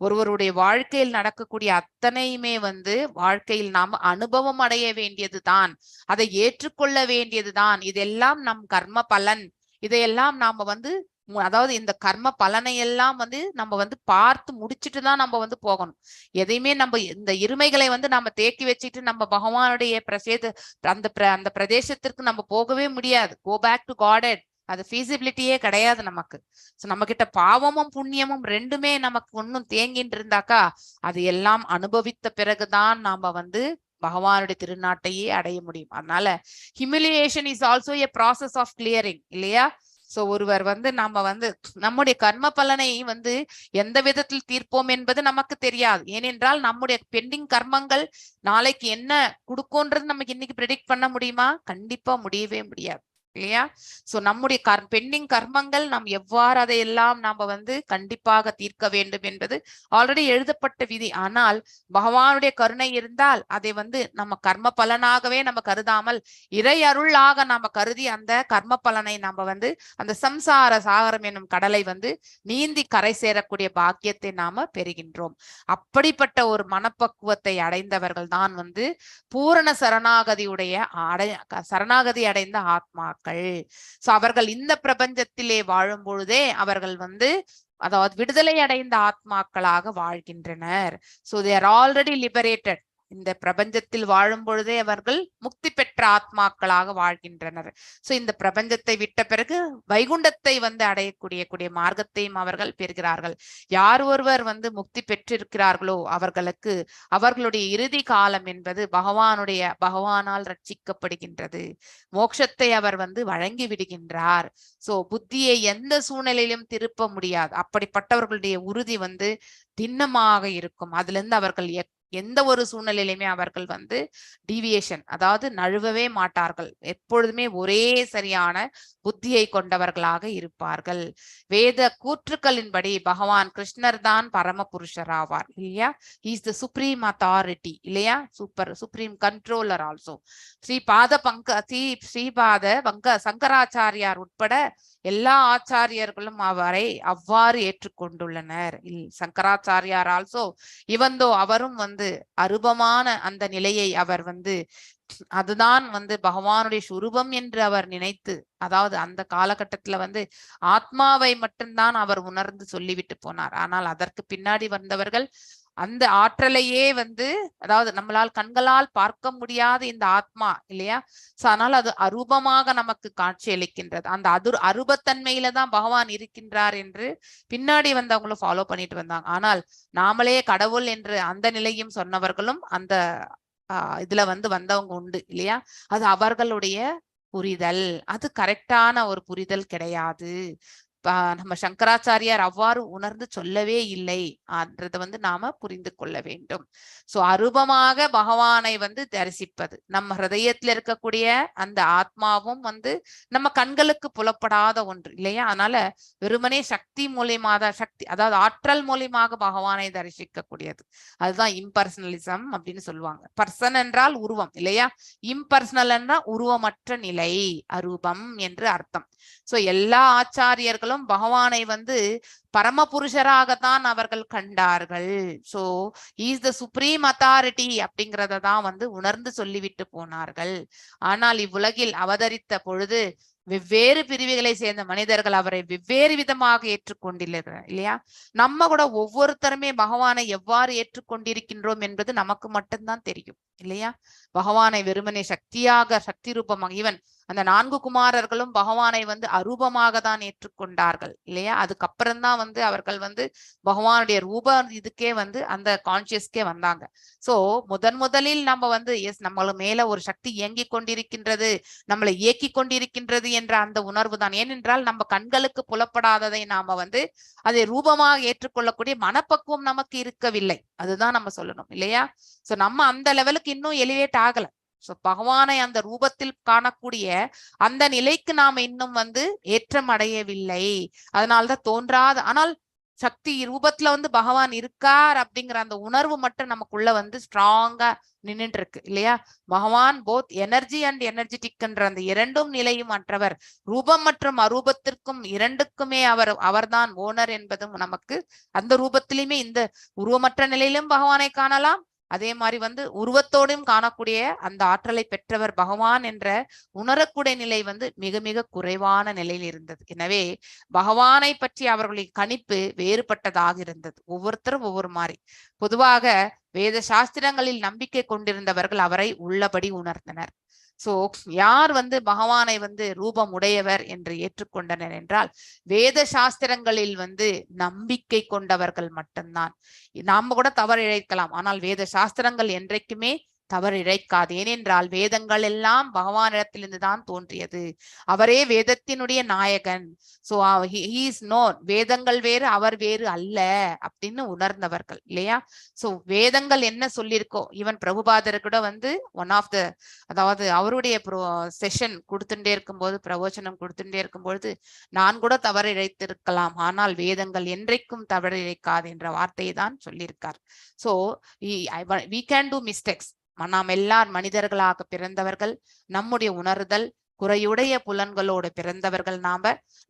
ஒருவருடைய வாழ்க்கையில் நடக்கக்கூடிய அத்தனையுமே வந்து வாழ்க்கையில் நாம அனுபவம் அடைய வேண்டியதுதான், அதை ஏற்றுக்கொள்ள வேண்டியதுதான். இதெல்லாம் நம் கர்ம பலன், இதையெல்லாம் நாம வந்து அதாவது இந்த கர்ம பலனை எல்லாம் வந்து நம்ம வந்து பார்த்து முடிச்சுட்டு தான் நம்ம வந்து போகணும். எதையுமே நம்ம இந்த இருமைகளை வந்து நம்ம தேக்கி வச்சுட்டு நம்ம பகவானுடைய அந்த பிரதேசத்திற்கு நம்ம போகவே முடியாது. கோ பேக் டு காடட், அது ஃபீசிபிலிட்டியே கிடையாது நமக்கு. சோ நம்ம கிட்ட பாவமும் புண்ணியமும் ரெண்டுமே நமக்கு ஒன்னும் தேங்கிட்டு இருந்தாக்கா அது எல்லாம் அனுபவித்த பிறகுதான் நாம வந்து பகவானுடைய திருநாட்டையே அடைய முடியும். அதனால humiliation is also a process of clearing இல்லையா? சோ ஒருவர் வந்து நம்ம வந்து நம்முடைய கர்ம பலனை வந்து எந்த விதத்தில் தீர்ப்போம் என்பது நமக்கு தெரியாது. ஏனென்றால் நம்முடைய பெண்டிங் கர்மங்கள் நாளைக்கு என்ன கொடுக்கும்ன்றது நமக்கு இன்னைக்கு ப்ரெடிக்ட் பண்ண முடியுமா? கண்டிப்பா முடியவே முடியாது இல்லையா? சோ நம்முடைய பெண்டிங் கர்மங்கள் நாம் எவ்வாறு அதையெல்லாம் நாம வந்து கண்டிப்பாக தீர்க்க வேண்டும் என்பது ஆல்ரெடி எழுதப்பட்ட விதி. ஆனால் பகவானுடைய கருணை இருந்தால் அதை வந்து நம்ம கர்ம பலனாகவே நம்ம கருதாமல் இறை அருளாக நாம கருதி அந்த கர்ம பலனை நம்ம வந்து அந்த சம்சார சாகரம் என்னும் கடலை வந்து நீந்தி கரை சேரக்கூடிய பாக்கியத்தை நாம பெறுகின்றோம். அப்படிப்பட்ட ஒரு மனப்பக்குவத்தை அடைந்தவர்கள் தான் வந்து பூரண சரணாகதி அடைந்த ஆத்மாக்கள். சோ அவர்கள் இந்த பிரபஞ்சத்திலே வாழும் பொழுதே அவர்கள் வந்து அதாவது விடுதலை அடைந்த ஆத்மாக்களாக வாழ்கின்றனர். So they are already liberated. இந்த பிரபஞ்சத்தில் வாழும் பொழுதே அவர்கள் முக்தி பெற்ற ஆத்மாக்களாக வாழ்கின்றனர். சோ இந்த பிரபஞ்சத்தை விட்ட பிறகு வைகுண்டத்தை வந்து அடையக்கூடிய மார்க்கத்தையும் அவர்கள் பெறுகிறார்கள். யார் ஒருவர் வந்து முக்தி பெற்றிருக்கிறார்களோ அவர்களுக்கு அவர்களுடைய இறுதி காலம் என்பது பகவானால் ரட்சிக்கப்படுகின்றது. மோட்சத்தை அவர் வந்து வழங்கி விடுகின்றார். சோ புத்தியை எந்த சூழ்நிலையிலும் திருப்ப முடியாது. அப்படிப்பட்டவர்களுடைய உறுதி வந்து திண்ணமாக இருக்கும். அதுல இருந்து அவர்கள் எந்த ஒரு சூழ்நிலையிலுமே அவர்கள் வந்து டீவியேஷன் அதாவது நழுவவே மாட்டார்கள். எப்பொழுதுமே ஒரே சரியான புத்தியை கொண்டவர்களாக இருப்பார்கள். வேத கூற்றுக்களின்படி பகவான் கிருஷ்ணர் தான் பரம புருஷராவார் இல்லையா? he is the supreme authority இல்லையா? Supreme controller also. Sripada Shankaracharyar உட்பட எல்லா ஆச்சாரியர்களும் அவரை அவ்வாறு ஏற்றுக்கொண்டுள்ளனர். சங்கராச்சாரியார் ஆல்சோ இவந்தோ அவரும் வந்து அரூபமான அந்த நிலையை அவர் வந்து அதுதான் வந்து பகவானுடைய சுரூபம் என்று அவர் நினைத்து அதாவது அந்த காலகட்டத்துல வந்து ஆத்மாவை மட்டும்தான் அவர் உணர்ந்து சொல்லிவிட்டு போனார். ஆனால் அதற்கு பின்னாடி வந்தவர்கள் அந்த ஆற்றலையே வந்து அதாவது நம்மளால் கண்களால் பார்க்க முடியாத இந்த ஆத்மா இல்லையா? ஆனால் அது அரூபமாக நமக்கு காட்சி அளிக்கின்றது. அந்த அரூபத்தன்மையில தான் பகவான் இருக்கின்றார் என்று பின்னாடி வந்து அவங்களும் ஃபாலோ பண்ணிட்டு வந்தாங்க. ஆனால் நாமளே கடவுள் என்று அந்த நிலையும் சொன்னவர்களும் அந்த இதுல வந்து வந்தவங்க உண்டு இல்லையா? அது அவர்களுடைய புரிதல். அது கரெக்டான ஒரு புரிதல் கிடையாது. நம்ம சங்கராச்சாரியார் அவ்வாறு உணர்ந்து சொல்லவே இல்லை என்றதை வந்து நாம புரிந்து கொள்ள வேண்டும். சோ அரூபமாக பகவானை வந்து தரிசிப்பது நம்ம ஹிருதயத்துல இருக்கக்கூடிய அந்த ஆத்மாவும் வந்து நம்ம கண்களுக்கு புலப்படாத ஒன்று இல்லையா? அதனால வெறுமனே சக்தி மூலியமாக அதாவது ஆற்றல் மூலியமாக பகவானை தரிசிக்க கூடியது. அதுதான் இம்பர்சனலிசம் அப்படின்னு சொல்லுவாங்க. பர்சன் என்றால் உருவம் இல்லையா? இம்பர்சனல் என்றால் உருவமற்ற நிலை, அரூபம் என்று அர்த்தம். சோ எல்லா ஆச்சாரியர்களும் பகவானை வந்து பரமபுருஷராகத்தான் அவர்கள் கண்டார்கள். So is the supreme authority அப்படிங்கிறத தான் வந்து உணர்ந்து சொல்லிவிட்டு போனார்கள். ஆனால் இவ்வுலகில் அவதரித்த பொழுது வெவ்வேறு பிரிவுகளை சேர்ந்த மனிதர்கள் அவரை வெவ்வேறு விதமாக ஏற்றுக்கொண்டிருக்கிறார் இல்லையா? நம்ம கூட ஒவ்வொருத்தருமே பகவானை எவ்வாறு ஏற்றுக்கொண்டிருக்கின்றோம் என்பது நமக்கு மட்டும்தான் தெரியும் இல்லையா? பகவானை வெறுமனே சக்தி ரூபமாக ஈவன் அந்த 4 குமாரர்களும் பகவானை வந்து அரூபமாக தான் ஏற்றுக்கொண்டார்கள் இல்லையா? அதுக்கப்புறம்தான் வந்து அவர்கள் வந்து பகவானுடைய இதுக்கே வந்து அந்த கான்சியஸ்கே வந்தாங்க. சோ முதலில் நம்ம வந்து நம்மள மேல ஒரு சக்தி இயங்கி கொண்டிருக்கின்றது, நம்மளை இயக்கி கொண்டிருக்கின்றது என்ற அந்த உணர்வு தான். ஏனென்றால் நம்ம கண்களுக்கு புலப்படாததை நாம வந்து அதை ரூபமாக ஏற்றுக்கொள்ளக்கூடிய மனப்பக்குவம் நமக்கு இருக்கவில்லை. அதுதான் நம்ம சொல்லணும் இல்லையா? சோ நம்ம அந்த லெவலுக்கு இன்னும் எலிவேட் ஆகல. சோ பகவானை அந்த ரூபத்தில் காணக்கூடிய அந்த நிலைக்கு நாம இன்னும் வந்து ஏற்றம் அடையவில்லை. அதனால்தான் தோன்றாத ஆனால் சக்தி ரூபத்துல வந்து பகவான் இருக்கார் அப்படிங்கிற அந்த உணர்வு மட்டும் நமக்குள்ள வந்து ஸ்ட்ராங்கா நின்னுட்டு இருக்கு இல்லையா? பகவான் போத் எனர்ஜி அண்ட் எனர்ஜெட்டிக்ன்ற அந்த இரண்டும் நிலையும் அற்றவர். ரூபம் மற்றும் அரூபத்திற்கும் இரண்டுக்குமே அவர்தான் ஓனர் என்பதும் நமக்கு அந்த ரூபத்திலுமே இந்த உருவமற்ற நிலையிலும் பகவானை காணலாம், அதே மாதிரி வந்து உருவத்தோடும் காணக்கூடிய அந்த ஆற்றலை பெற்றவர் பகவான் என்ற உணரக்கூடிய நிலை வந்து மிக மிக குறைவான நிலையில் இருந்தது. எனவே பகவானை பற்றி அவர்களின் கணிப்பு வேறுபட்டதாக இருந்தது. ஒவ்வொருத்தரும் ஒவ்வொரு மாதிரி. பொதுவாக வேத சாஸ்திரங்களில் நம்பிக்கை கொண்டிருந்தவர்கள் அவரை உள்ளபடி உணர்ந்தனர். சோ யார் வந்து பகவானை வந்து ரூபம் உடையவர் என்று ஏற்றுக்கொண்டனர் என்றால் வேத சாஸ்திரங்களில் வந்து நம்பிக்கை கொண்டவர்கள் மட்டும்தான். நாம கூட தவறு இழைக்கலாம், ஆனால் வேத சாஸ்திரங்கள் என்றைக்குமே தவறு இழைக்காது. ஏனென்றால் வேதங்கள் எல்லாம் பகவானிடத்திலிருந்து தான் தோன்றியது. அவரே வேதத்தினுடைய நாயகன். சோ வேதங்கள் வேறு அவர் வேறு அல்ல அப்படின்னு உணர்ந்தவர்கள் இல்லையா. சோ வேதங்கள் என்ன சொல்லியிருக்கோ, ஈவன் பிரபுபாதர் கூட வந்து ஒன் ஆஃப் த அதாவது அவருடைய செஷன் கொடுத்துட்டே இருக்கும்போது, பிரவச்சனம் கொடுத்துட்டே இருக்கும்பொழுது, நான் கூட தவறு இழைத்திருக்கலாம், ஆனால் வேதங்கள் என்றைக்கும் தவறு இழைக்காது என்ற வார்த்தையை தான் சொல்லியிருக்கார். So we can do mistakes. நாம் எல்லார் மனிதர்களாக பிறந்தவர்கள். நம்முடைய உணர்தல் குறையுடைய புலன்களோடு பிறந்தவர்கள்.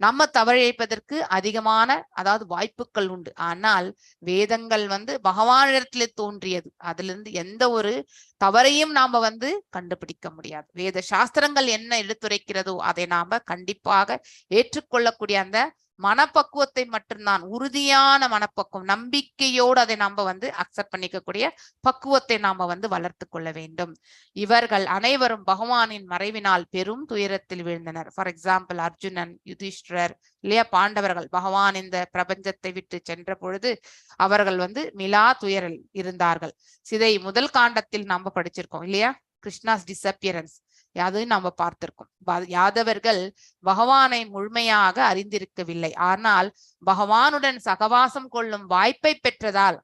நம்ம தவறிழைப்பதற்கு அதிகமான அதாவது வாய்ப்புகள் உண்டு. ஆனால் வேதங்கள் வந்து பகவானிடத்திலே தோன்றியது. அதுல இருந்து எந்த ஒரு தவறையும் நாம வந்து கண்டுபிடிக்க முடியாது. வேத சாஸ்திரங்கள் என்ன எடுத்துரைக்கிறதோ அதை நாம கண்டிப்பாக ஏற்றுக்கொள்ளக்கூடிய அந்த மனப்பக்குவத்தை மட்டும்தான், உறுதியான மனப்பக்குவம், நம்பிக்கையோடு அதை நாம வந்து அக்செப்ட் பண்ணிக்கக்கூடிய பக்குவத்தை நாம வந்து வளர்த்து கொள்ள வேண்டும். இவர்கள் அனைவரும் பகவானின் மறைவினால் பெரும் துயரத்தில் வீழ்ந்தனர். ஃபார் எக்ஸாம்பிள் அர்ஜுனன், யுதிஷ்டிரர் இல்லையா, பாண்டவர்கள் பகவான் இந்த பிரபஞ்சத்தை விட்டு சென்ற பொழுது அவர்கள் வந்து மிலா துயரில் இருந்தார்கள். இதை முதல் காண்டத்தில் நாம படிச்சிருக்கோம் இல்லையா, கிருஷ்ணாஸ் டிசப்பியரன்ஸ். அதையும் நாம பார்த்திருக்கோம். யாதவர்கள் பகவானை முழுமையாக அறிந்திருக்கவில்லை. ஆனால் பகவானுடன் சகவாசம் கொள்ளும் வாய்ப்பை பெற்றதால்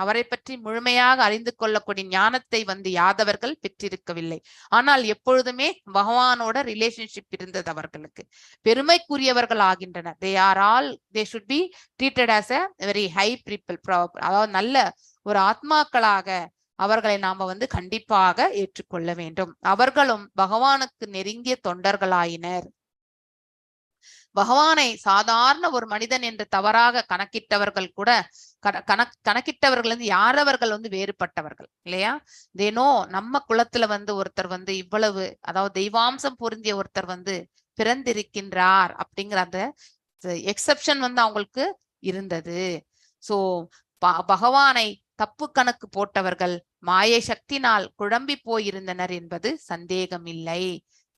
அவரை பற்றி முழுமையாக அறிந்து கொள்ளக்கூடிய ஞானத்தை வந்து யாதவர்கள் பெற்றிருக்கவில்லை. ஆனால் எப்பொழுதுமே பகவானோட ரிலேஷன்ஷிப் இருந்தது அவர்களுக்கு. பெருமைக்குரியவர்கள் ஆகின்றனர். they should be treated as a very high people. அதாவது நல்ல ஒரு ஆத்மாக்களாக அவர்களை நாம வந்து கண்டிப்பாக ஏற்றுக்கொள்ள வேண்டும். அவர்களும் பகவானுக்கு நெருங்கிய தொண்டர்களாயினர். பகவானை சாதாரண ஒரு மனிதன் என்று தவறாக கணக்கிட்டவர்கள் கூட கணக்கிட்டவர்கள் வந்து யாரவர்கள் வந்து வேறுபட்டவர்கள் இல்லையா. தேனோ நம்ம குலத்துல வந்து ஒருத்தர் வந்து இவ்வளவு அதாவது தெய்வாம்சம் பொருந்திய ஒருத்தர் வந்து பிறந்திருக்கின்றார் அப்படிங்கிற அந்த எக்ஸெப்ஷன் வந்து அவங்களுக்கு இருந்தது. சோ பகவானை தப்பு கணக்கு போட்டவர்கள் மாயை சக்தினால் குழம்பி போயிருந்தனர் என்பது சந்தேகம் இல்லை.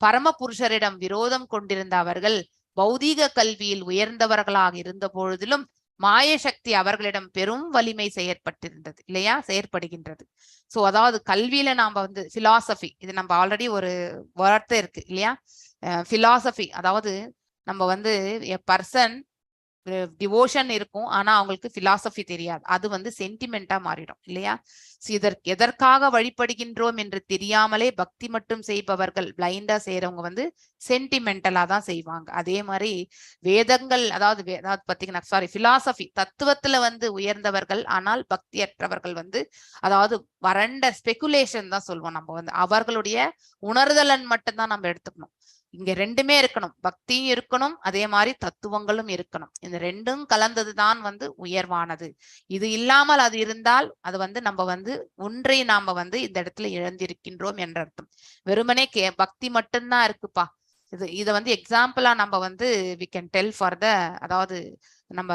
பரம புருஷரிடம் விரோதம் கொண்டிருந்த அவர்கள் பௌதீக கல்வியில் உயர்ந்தவர்களாக இருந்த பொழுதிலும் மாய சக்தி அவர்களிடம் பெரும் வலிமை செயற்பட்டிருந்தது இல்லையா, செயற்படுகின்றது. சோ அதாவது கல்வியில நாம வந்து பிலாசபி, இது நம்ம ஆல்ரெடி ஒரு வார்த்தை இருக்கு இல்லையா, பிலாசபி. அதாவது நம்ம வந்து பர்சன் டிவோஷன் இருக்கும், ஆனா அவங்களுக்கு பிலாசபி தெரியாது. அது வந்து சென்டிமெண்டா மாறிடும் இல்லையா. எதற்காக வழிபடுகின்றோம் என்று தெரியாமலே பக்தி மட்டும் செய்பவர்கள், பிளைண்டா செய்யறவங்க வந்து சென்டிமெண்டலா தான் செய்வாங்க. அதே மாதிரி வேதங்கள் அதாவது பாத்தீங்கன்னா பிலாசபி தத்துவத்துல வந்து உயர்ந்தவர்கள், ஆனால் பக்தியற்றவர்கள் வந்து அதாவது வறண்ட ஸ்பெகுலேஷன் தான் சொல்லுவோம் நம்ம வந்து. அவர்களுடைய உணர்தலன் மட்டும்தான் நம்ம எடுத்துக்கணும். இங்க ரெண்டுமே இருக்கணும், பக்தியும் இருக்கணும், அதே மாதிரி தத்துவங்களும் இருக்கணும். இந்த ரெண்டும் கலந்ததுதான் வந்து உயர்வானது. இது இல்லாமல் அது இருந்தால் அது வந்து நம்ம வந்து ஒன்றை நாம வந்து இந்த இடத்துல இழந்திருக்கின்றோம் என்ற அர்த்தம். வெறுமனே பக்தி மட்டும்தான் இருக்குப்பா. இதை வந்து எக்ஸாம்பிளா நம்ம வந்து we can tell for the அதாவது நம்ம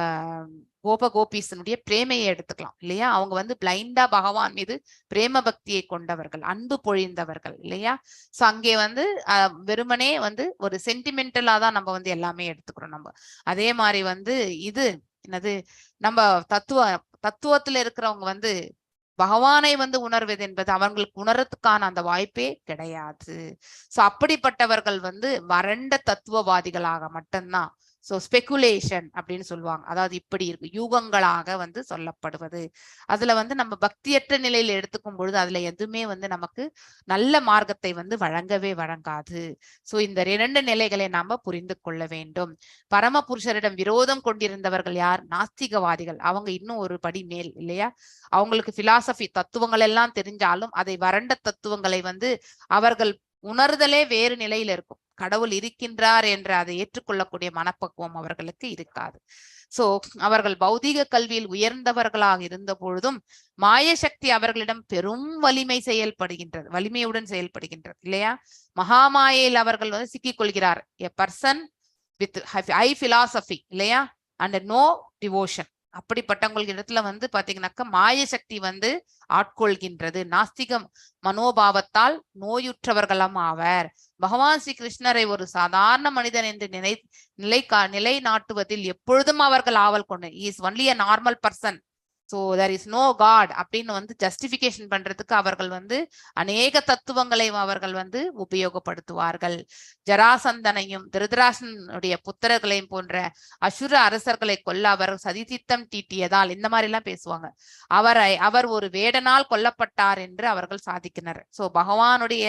கோபகோபீசனுடைய பிரேமையை எடுத்துக்கலாம் இல்லையா. அவங்க வந்து பிளைண்டா பகவான் மீது பிரேம பக்தியை கொண்டவர்கள், அன்பு பொழிந்தவர்கள் இல்லையா. சோ அங்கே வந்து வெறுமனே வந்து ஒரு சென்டிமெண்டலா தான் நம்ம வந்து எல்லாமே எடுத்துக்கிறோம் நம்ம. அதே மாதிரி வந்து இது என்னது, நம்ம தத்துவத்துல இருக்கிறவங்க வந்து பகவானை வந்து உணர்வது என்பது அவங்களுக்கு உணர்றதுக்கான அந்த வாய்ப்பே கிடையாது. சோ அப்படிப்பட்டவர்கள் வந்து வறண்ட தத்துவவாதிகளாக மட்டும்தான். சோ ஸ்பெகுலேஷன் அப்படின்னு சொல்லுவாங்க. அதாவது இப்படி இருக்கு, யூகங்களாக வந்து சொல்லப்படுவது. அதுல வந்து நம்ம பக்தியற்ற நிலையில எடுத்துக்கும் பொழுது அதுல எதுவுமே வந்து நமக்கு நல்ல மார்க்கத்தை வந்து வழங்காது. சோ இந்த 2 நிலைகளை நாம புரிந்து கொள்ள வேண்டும். பரம புருஷரிடம் விரோதம் கொண்டிருந்தவர்கள் யார்? நாஸ்திகவாதிகள். அவங்க இன்னும் ஒரு படி மேல் இல்லையா. அவங்களுக்கு பிலாசபி தத்துவங்கள் எல்லாம் தெரிஞ்சாலும் அதை வறண்ட தத்துவங்களை வந்து அவர்கள் உணர்தலே வேறு நிலையில இருக்கும். கடவுள் இருக்கின்றார் என்ற அதை ஏற்றுக்கொள்ளக்கூடிய மனப்பக்குவம் அவர்களுக்கு இருக்காது. சோ அவர்கள் பௌதீக கல்வியில் உயர்ந்தவர்களாக இருந்த பொழுதும் மாய சக்தி அவர்களிடம் பெரும் வலிமையுடன் செயல்படுகின்றது இல்லையா? மகாமாயையில் அவர்கள் வந்து சிக்கிக் கொள்கிறார். A person with high philosophy இல்லையா அண்ட் நோ டிவோஷன். அப்படிப்பட்டவங்களுக்கு இடத்துல வந்து பாத்தீங்கன்னாக்கா மாய சக்தி வந்து ஆட்கொள்கின்றது. நாஸ்திக மனோபாவத்தால் நோயுற்றவர்களும் ஆவர். பகவான் ஸ்ரீ கிருஷ்ணரை ஒரு சாதாரண மனிதன் என்று நிலை நாட்டுவதில் எப்பொழுதும் அவர்கள் ஆவல் கொண்டு is only a normal person, so there is no God அப்படின்னு வந்து ஜஸ்டிபிகேஷன் பண்றதுக்கு அவர்கள் வந்து அநேக தத்துவங்களை அவர்கள் வந்து உபயோகப்படுத்துவார்கள். ஜராசந்தனையும் திருதராசனுடைய புத்திரர்களையும் போன்ற அசுர அரசர்களை கொல்ல அவர் சதித்திட்டம் தீட்டியதால் இந்த மாதிரி எல்லாம் பேசுவாங்க. அவர் ஒரு வேடனால் கொல்லப்பட்டார் என்று அவர்கள் சாதிக்கின்றனர். சோ பகவானுடைய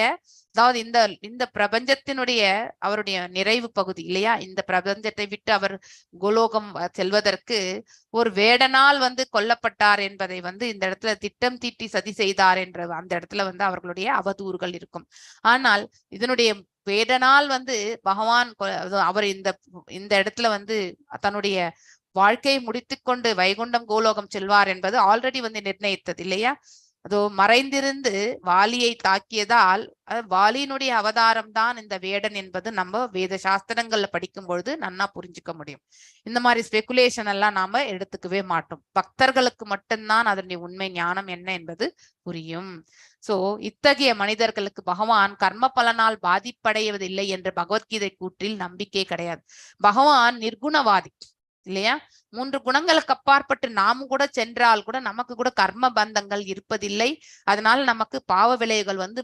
அதாவது இந்த பிரபஞ்சத்தினுடைய அவருடைய நிறைவு பகுதி இல்லையா, இந்த பிரபஞ்சத்தை விட்டு அவர் கோலோகம் செல்வதற்கு ஒரு வேடனால் வந்து கொல்லப்பட்டார் என்பதை வந்து இந்த இடத்துல திட்டம் தீட்டி சதி செய்தார் என்ற அந்த இடத்துல வந்து அவர்களுடைய அவதூறுகள் இருக்கும். ஆனால் இதனுடைய வேடனால் வந்து பகவான் அவர் இந்த இடத்துல வந்து தன்னுடைய வாழ்க்கையை முடித்துக்கொண்டு வைகுண்டம் கோலோகம் செல்வார் என்பது ஆல்ரெடி வந்து நிர்ணயித்தது இல்லையா? அதோ மறைந்திருந்து வாலியை தாக்கியதால் வாலியினுடைய அவதாரம் தான் இந்த வேடன் என்பது நம்ம வேத சாஸ்திரங்கள்ல படிக்கும் பொழுது நன்னா புரிஞ்சுக்க முடியும். இந்த மாதிரி ஸ்பெகுலேஷன் எல்லாம் நாம எடுத்துக்கவே மாட்டோம். பக்தர்களுக்கு மட்டும்தான் அதனுடைய உண்மை ஞானம் என்ன என்பது புரியும். சோ இத்தகைய மனிதர்களுக்கு பகவான் கர்ம பலனால் பாதிப்படைவதில்லை என்ற பகவத்கீதை கூற்றில் நம்பிக்கை கிடையாது. பகவான் நிர்குணவாதி இல்லையா? 3 குணங்களுக்கு அப்பாற்பட்டு நாமும் கூட சென்றால் கூட நமக்கு கூட கர்ம பந்தங்கள் இருப்பதில்லை. அதனால நமக்கு பாவ விளைவுகள் வந்து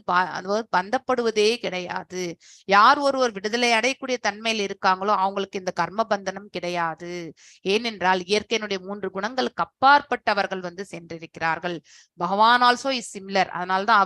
பந்தப்படுவதே கிடையாது. யார் ஒருவர் விடுதலை அடையக்கூடிய தன்மையில் இருக்காங்களோ அவங்களுக்கு இந்த கர்ம பந்தனம் கிடையாது. ஏனென்றால் இயற்கையினுடைய 3 குணங்களுக்கு அப்பாற்பட்டவர்கள் வந்து சென்றிருக்கிறார்கள். பகவான் ஆல்சோ இஸ் சிமிலர். அதனால்தான்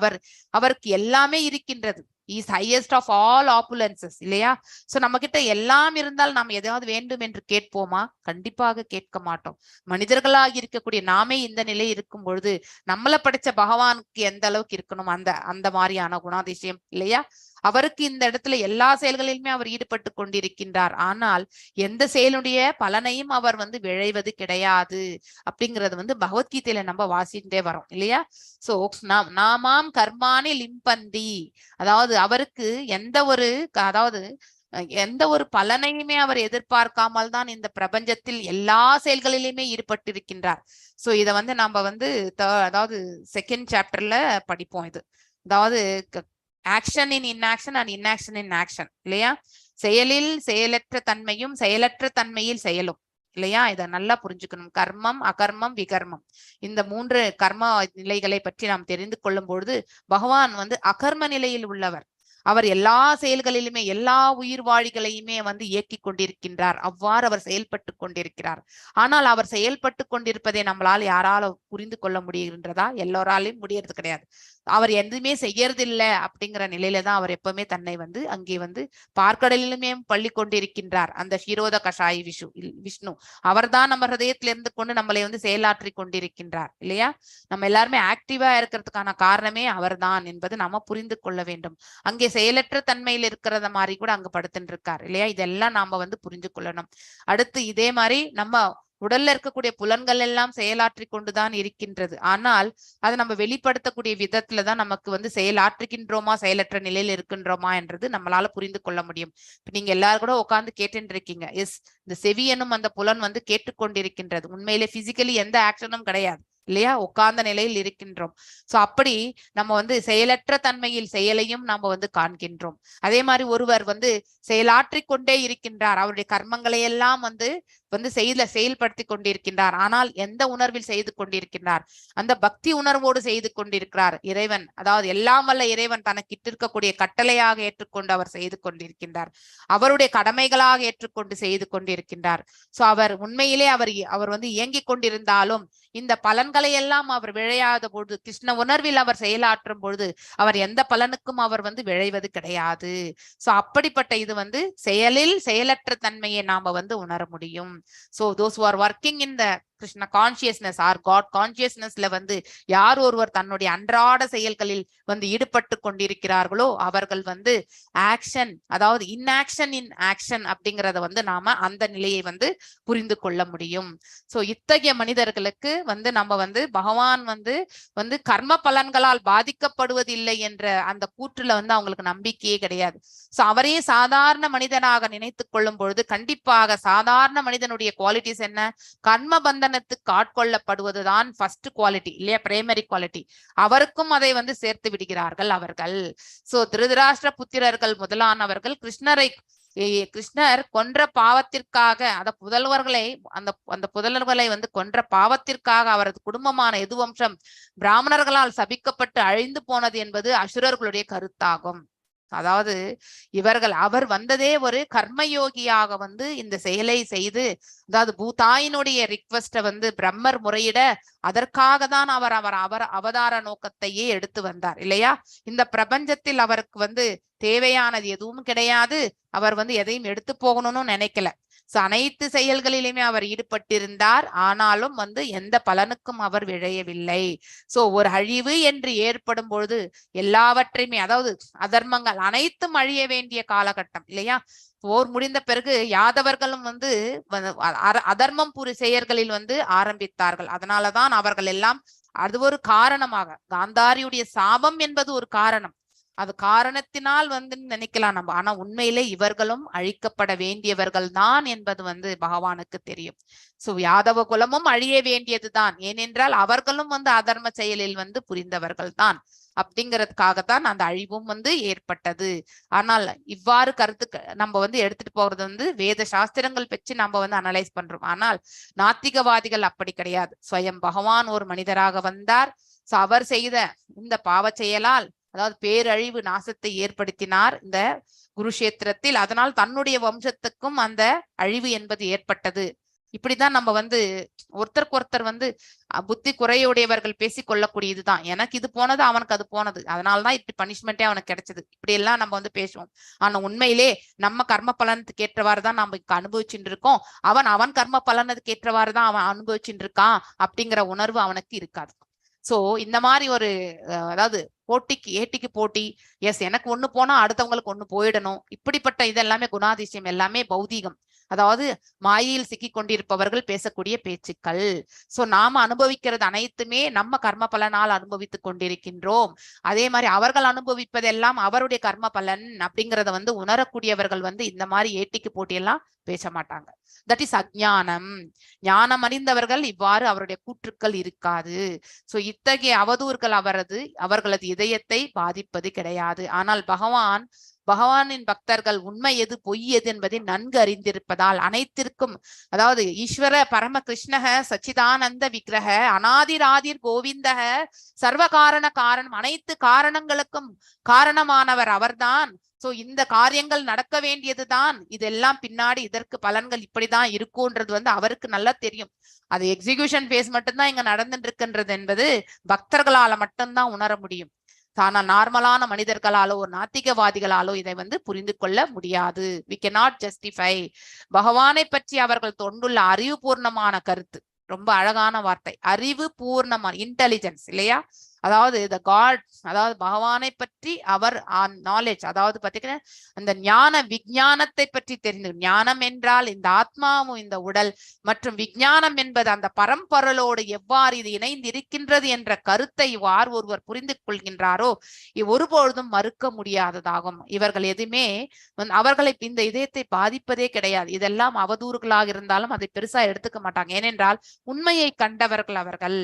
அவருக்கு எல்லாமே இருக்கின்றது. இஸ் ஹையஸ்ட் ஆஃப் ஆல் ஆப்புலன்சஸ் இல்லையா? சோ நம்ம கிட்ட எல்லாம் இருந்தால் நாம் எதாவது வேண்டும் என்று கேட்போமா? கண்டிப்பாக கேட்க மாட்டோம். மனிதர்களாக இருக்கக்கூடிய நாமே இந்த நிலை இருக்கும் பொழுது நம்மள படைச்ச பகவானுக்கு எந்த அளவுக்கு இருக்கணும் அந்த மாதிரியான குணாதிசயம் இல்லையா? அவருக்கு இந்த இடத்துல எல்லா செயல்களிலுமே அவர் ஈடுபட்டு கொண்டிருக்கின்றார். ஆனால் எந்த செயலுடைய பலனையும் அவர் வந்து விளைவது கிடையாது அப்படிங்கறது வந்து பகவத்கீதையில நம்ம வாசிட்டே வரோம் இல்லையா? சோ நாமாம் கர்மானி லிம்பந்தி, அதாவது அவருக்கு எந்த ஒரு பலனையுமே அவர் எதிர்பார்க்காமல் தான் இந்த பிரபஞ்சத்தில் எல்லா செயல்களிலுமே ஈடுபட்டிருக்கின்றார். சோ இத வந்து நம்ம வந்து அதாவது 2nd சாப்டர்ல படிப்போம். இது அதாவது action in inaction and inaction in action இல்லையா? செயலில் செயலற்ற தன்மையும் செயலற்ற தன்மையில் செயலும் இல்லையா? இதை நல்லா புரிஞ்சுக்கணும். கர்மம், அகர்மம், விகர்மம், இந்த 3 கர்ம நிலைகளை பற்றி நாம் தெரிந்து கொள்ளும் பொழுது பகவான் வந்து அகர்ம நிலையில் உள்ளவர். அவர் எல்லா செயல்களிலுமே எல்லா உயிர் வாழிகளையுமே வந்து இயக்கி கொண்டிருக்கின்றார். அவ்வாறு அவர் செயல்பட்டு கொண்டிருக்கிறார். ஆனால் அவர் செயல்பட்டு கொண்டிருப்பதை நம்மளால் யாரால புரிந்து கொள்ள முடிகின்றதா? எல்லோராலையும் முடியறது கிடையாது. அவர் எதுவுமே செய்யறதில்லை அப்படிங்கிற நிலையில தான் அவர் எப்பவுமே தன்னை வந்து அங்கே வந்து பார்க்கடலிலுமே பள்ளி கொண்டிருக்கின்றார். அந்த ஷீரோத கஷாயி விஷ்ணு அவர் தான் நம்ம ஹிருதயத்தில இருந்து கொண்டு நம்மளை வந்து செயலாற்றி கொண்டிருக்கின்றார் இல்லையா? நம்ம எல்லாருமே ஆக்டிவா இருக்கிறதுக்கான காரணமே அவர் தான் என்பது நாம புரிந்து கொள்ள வேண்டும். அங்கே செயலற்ற தன்மையில் இருக்கிறத மாதிரி கூட அங்க படுத்துட்டு இருக்கார் இல்லையா? இதெல்லாம் நாம வந்து புரிஞ்சு கொள்ளணும். அடுத்து இதே மாதிரி நம்ம உடல்ல இருக்கக்கூடிய புலன்கள் எல்லாம் செயலாற்றி கொண்டுதான் இருக்கின்றது. ஆனால் அதை நம்ம வெளிப்படுத்தக்கூடிய விதத்துலதான் நமக்கு வந்து செயலாற்றுகின்றோமா செயலற்ற நிலையில இருக்கின்றோமா என்றது நம்மளால புரிந்து கொள்ள முடியும். நீங்க எல்லாரும் கூட உட்கார்ந்து கேட்டுட்டு இருக்கீங்க. எஸ், இந்த செவி எனும் அந்த புலன் வந்து கேட்டுக்கொண்டிருக்கின்றது. உண்மையிலே பிசிக்கலி எந்த ஆக்ஷனும் கிடையாது இல்லையா? உட்கார்ந்த நிலையில் இருக்கின்றோம். சோ அப்படி நம்ம வந்து செயலற்ற தன்மையில் செயலையும் நாம வந்து காண்கின்றோம். அதே மாதிரி ஒருவர் வந்து செயலாற்றி கொண்டே இருக்கின்றார். அவருடைய கர்மங்களை எல்லாம் வந்து செயல்படுத்தி கொண்டிருக்கின்றார். ஆனால் எந்த உணர்வில் செய்து கொண்டிருக்கின்றார்? அந்த பக்தி உணர்வோடு செய்து கொண்டிருக்கிறார். இறைவன், அதாவது எல்லாம் வல்ல இறைவன் தனக்கிட்டு இருக்கக்கூடிய கட்டளையாக ஏற்றுக்கொண்டு அவர் செய்து கொண்டிருக்கின்றார். அவருடைய கடமைகளாக ஏற்றுக்கொண்டு செய்து கொண்டிருக்கின்றார். சோ அவர் உண்மையிலே அவர் வந்து இயங்கிக் கொண்டிருந்தாலும் இந்த பலன்களை எல்லாம் அவர் விழையாத பொழுது, கிருஷ்ண உணர்வில் அவர் செயலாற்றும் பொழுது அவர் எந்த பலனுக்கும் அவர் வந்து விழைவது கிடையாது. சோ அப்படிப்பட்ட இது வந்து செயலில் செயலற்ற தன்மையை நாம வந்து உணர முடியும். So those who are working in the Krishna consciousness or God கான்சியஸ்னஸ்ல வந்து யார் ஒருவர் தன்னுடைய அன்றாட செயல்களில் வந்து ஈடுபட்டு கொண்டிருக்கிறார்களோ அவர்கள் வந்து ஆக்ஷன், அதாவது இன்ஆக்ஷன் இன் ஆக்ஷன் அப்படிங்கறத வந்து நாம அந்த நிலையை வந்து புரிந்து கொள்ள முடியும். சோ இத்தகைய மனிதர்களுக்கு வந்து நம்ம வந்து பகவான் வந்து வந்து கர்ம பலன்களால் பாதிக்கப்படுவதில்லை என்ற அந்த கூற்றுல வந்து அவங்களுக்கு நம்பிக்கையே கிடையாது. சோ அவரே சாதாரண மனிதனாக நினைத்துக் கொள்ளும் பொழுது கண்டிப்பாக சாதாரண மனிதனுடைய குவாலிட்டிஸ் என்ன, கர்ம பந்தனத்துக்கு ஆட்கொள்ளப்படுவதுதான் ஃபர்ஸ்ட் குவாலிட்டி இல்லையா, பிரைமரி குவாலிட்டி. அவருக்கும் அதை வந்து சேர்த்து விடுகிறார்கள் அவர்கள். சோ திருதராஷ்டிர புத்திரர்கள் முதலானவர்கள் கிருஷ்ணர் கொன்ற பாவத்திற்காக அந்த புதல்வர்களை வந்து கொன்ற பாவத்திற்காக அவரது குடும்பமான யதுவம்சம் பிராமணர்களால் சபிக்கப்பட்டு அழிந்து போனது என்பது அசுரர்களுடைய கருத்தாகும். அதாவது அவர் வந்ததே ஒரு கர்மயோகியாக வந்து இந்த செயலை செய்து, அதாவது பூதாயினுடைய ரிக்வெஸ்ட வந்து பிரம்மர் முறையிட அதற்காக தான் அவர் அவதார நோக்கத்தையே எடுத்து வந்தார் இல்லையா. இந்த பிரபஞ்சத்தில் அவருக்கு வந்து தேவையானது எதுவும் கிடையாது, அவர் வந்து எதையும் எடுத்து போகணும்னு நினைக்கல. சோ அனைத்து செயல்களிலுமே அவர் ஈடுபட்டிருந்தார், ஆனாலும் வந்து எந்த பலனுக்கும் அவர் விழையவில்லை. சோ ஒரு அழிவு என்று ஏற்படும் பொழுது எல்லாவற்றையுமே, அதாவது அதர்மங்கள் அனைத்தும் அழிய வேண்டிய காலகட்டம் இல்லையா. போர் முடிந்த பிறகு யாதவர்களும் வந்து அதர்மம் செயல்களில் வந்து ஆரம்பித்தார்கள். அதனாலதான் அவர்கள் எல்லாம், அது ஒரு காரணமாக, காந்தாரியுடைய சாபம் என்பது ஒரு காரணம், அது காரணத்தினால் வந்து நினைக்கலாம் நம்ம. ஆனா உண்மையிலே இவர்களும் அழிக்கப்பட வேண்டியவர்கள் தான் என்பது வந்து பகவானுக்கு தெரியும். சோ யாதவ குலமும் அழிய வேண்டியதுதான், ஏனென்றால் அவர்களும் வந்து அதர்ம செயலில் வந்து புரிந்தவர்கள் தான். அப்படிங்கிறதுக்காகத்தான் அந்த அழிவும் வந்து ஏற்பட்டது. ஆனால் இவ்வாறு கருத்து நம்ம வந்து எடுத்துட்டு போறது வந்து வேத சாஸ்திரங்கள் வச்சு நம்ம வந்து அனலைஸ் பண்றோம். ஆனால் நாத்திகவாதிகள் அப்படி கிடையாது. ஸ்வயம் பகவான் ஒரு மனிதராக வந்தார். சோ அவர் செய்த இந்த பாவ செயலால், அதாவது பேரழிவு நாசத்தை ஏற்படுத்தினார் இந்த குருஷேத்திரத்தில். அதனால் தன்னுடைய வம்சத்துக்கும் அந்த அழிவு என்பது ஏற்பட்டது. இப்படிதான் நம்ம வந்து ஒருத்தருக்கு ஒருத்தர் வந்து புத்தி குறையுடையவர்கள் பேசிக் கொள்ளக்கூடியதுதான். எனக்கு இது போனது, அவனுக்கு அது போனது, அதனாலதான் இப்படி பனிஷ்மெண்டே அவனுக்கு கிடைச்சது, இப்படி எல்லாம் நம்ம வந்து பேசுவோம். ஆனா உண்மையிலே நம்ம கர்ம பலனுக்கு ஏற்றவாறுதான் நம்ம இங்க அனுபவிச்சுட்டு இருக்கோம். அவன் கர்ம பலனுக்கு ஏற்றவாறுதான் அவன் அனுபவிச்சுட்டு இருக்கான் அப்படிங்கிற உணர்வு அவனுக்கு இருக்காது. சோ இந்த மாதிரி ஒரு அதாவது ஏட்டிக்கு போட்டி, எனக்கு ஒண்ணு போனா அடுத்தவங்களுக்கு ஒண்ணு போயிடணும், இப்படிப்பட்ட இதெல்லாமே குணாதிசயம், எல்லாமே பௌதீகம். அதாவது மாயையில் சிக்கி கொண்டிருப்பவர்கள் பேசக்கூடிய பேச்சுக்கள். சோ நாம அனுபவிக்கிறது அனைத்துமே நம்ம கர்ம பலனால் அனுபவித்துக் கொண்டிருக்கின்றோம். அதே மாதிரி அவர்கள் அனுபவிப்பதெல்லாம் அவருடைய கர்ம பலன் அப்படிங்கிறத வந்து உணரக்கூடியவர்கள் வந்து இந்த மாதிரி ஏட்டிக்கு போட்டியெல்லாம் பேச மாட்டாங்க. தட் இஸ் அஜ்ஞானம். ஞானம் அறிந்தவர்கள் இவ்வாறு அவருடைய கூற்றுக்கள் இருக்காது. சோ இத்தகைய அவதூறுகள் அவர்களது இதயத்தை பாதிப்பது கிடையாது. ஆனால் பகவானின் பக்தர்கள் உண்மை எது பொய் எது என்பதை நன்கு அறிந்திருப்பதால் அனைத்திற்கும், அதாவது ஈஸ்வர பரம கிருஷ்ணக சச்சிதானந்த விக்கிரக அநாதிராதிர் கோவிந்தக சர்வ காரணம், அனைத்து காரணங்களுக்கும் காரணமானவர் அவர்தான். சோ இந்த காரியங்கள் நடக்க வேண்டியதுதான், இதெல்லாம் பின்னாடி இதற்கு பலன்கள் இப்படிதான் இருக்கும்ன்றது வந்து அவருக்கு நல்லா தெரியும். அது எக்ஸிகியூஷன் பேஸ் மட்டும்தான் இங்க நடந்துட்டு இருக்குன்றது என்பது பக்தர்களால மட்டும்தான் உணர முடியும். ஆனா நார்மலான மனிதர்களாலோ ஒரு நாத்திகவாதிகளாலோ இதை வந்து புரிந்து கொள்ள முடியாது. we cannot justify. பகவானை பற்றி அவர்கள் தொண்டுள்ள அறிவுபூர்ணமான கருத்து, ரொம்ப அழகான வார்த்தை, அறிவு பூர்ணமான இன்டெலிஜென்ஸ் இல்லையா. அதாவது அதாவது பகவானை பற்றி அவர் நாலேஜ், அதாவது பாத்தீங்கன்னா அந்த ஞான விஞ்ஞானத்தை பற்றி தெரிந்து, ஞானம் என்றால் இந்த ஆத்மாவும் இந்த உடல், மற்றும் விஞ்ஞானம் என்பது அந்த பரம்பொருளோடு எவ்வாறு இது இணைந்து இருக்கின்றது என்ற கருத்தை ஒருவர் புரிந்து கொள்கின்றாரோ ஒருபொழுதும் மறுக்க முடியாததாகும். இவர்கள் எதுவுமே அவர்களை இந்த இதயத்தை பாதிப்பதே கிடையாது. இதெல்லாம் அவதூறுகளாக இருந்தாலும் அதை பெருசா எடுத்துக்க மாட்டாங்க, ஏனென்றால் உண்மையை கண்டவர்கள் அவர்கள்.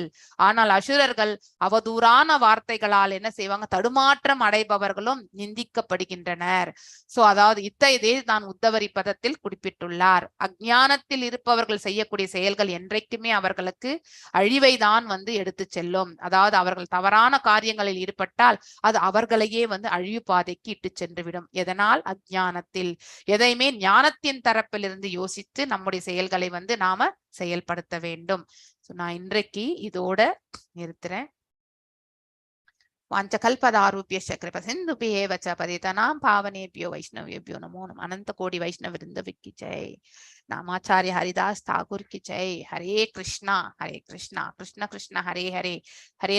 ஆனால் அசுரர்கள் அவதூறான வார்த்தைகளால் என்ன செய்வாங்க, தடுமாற்றம் அடைபவர்களும் நிந்திக்கப்படுகின்றனர். சோ அதாவது இதை நான் உத்தவரி பதத்தில் குறிப்பிட்டுள்ளார். அஞ்ஞானத்தில் இருப்பவர்கள் செய்யக்கூடிய செயல்கள் என்றைக்குமே அவர்களுக்கு அழிவை தான் வந்து எடுத்து செல்லும். அதாவது அவர்கள் தவறான காரியங்களில் ஈடுபட்டால் அது அவர்களையே வந்து அழிவு பாதைக்கு இட்டு சென்றுவிடும். எதனால்? அஞ்ஞானத்தில். எதையுமே ஞானத்தின் தரப்பிலிருந்து யோசித்து நம்முடைய செயல்களை வந்து நாம செயல்படுத்த வேண்டும். நான் இன்றைக்கு இதோட நிறுத்துறேன். वाञ्छकल्पदारूप्यश्च कृपसिन्धुभ्येव च पतितानां पावनेभ्यो वैष्णवेभ्यो नमो नमः। अनंत कोटि वैष्णव वृंद की जय। नामाचार्य हरिदास ठाकुर की जय। हरे कृष्णा कृष्ण कृष्ण हरे हरे, हरे राम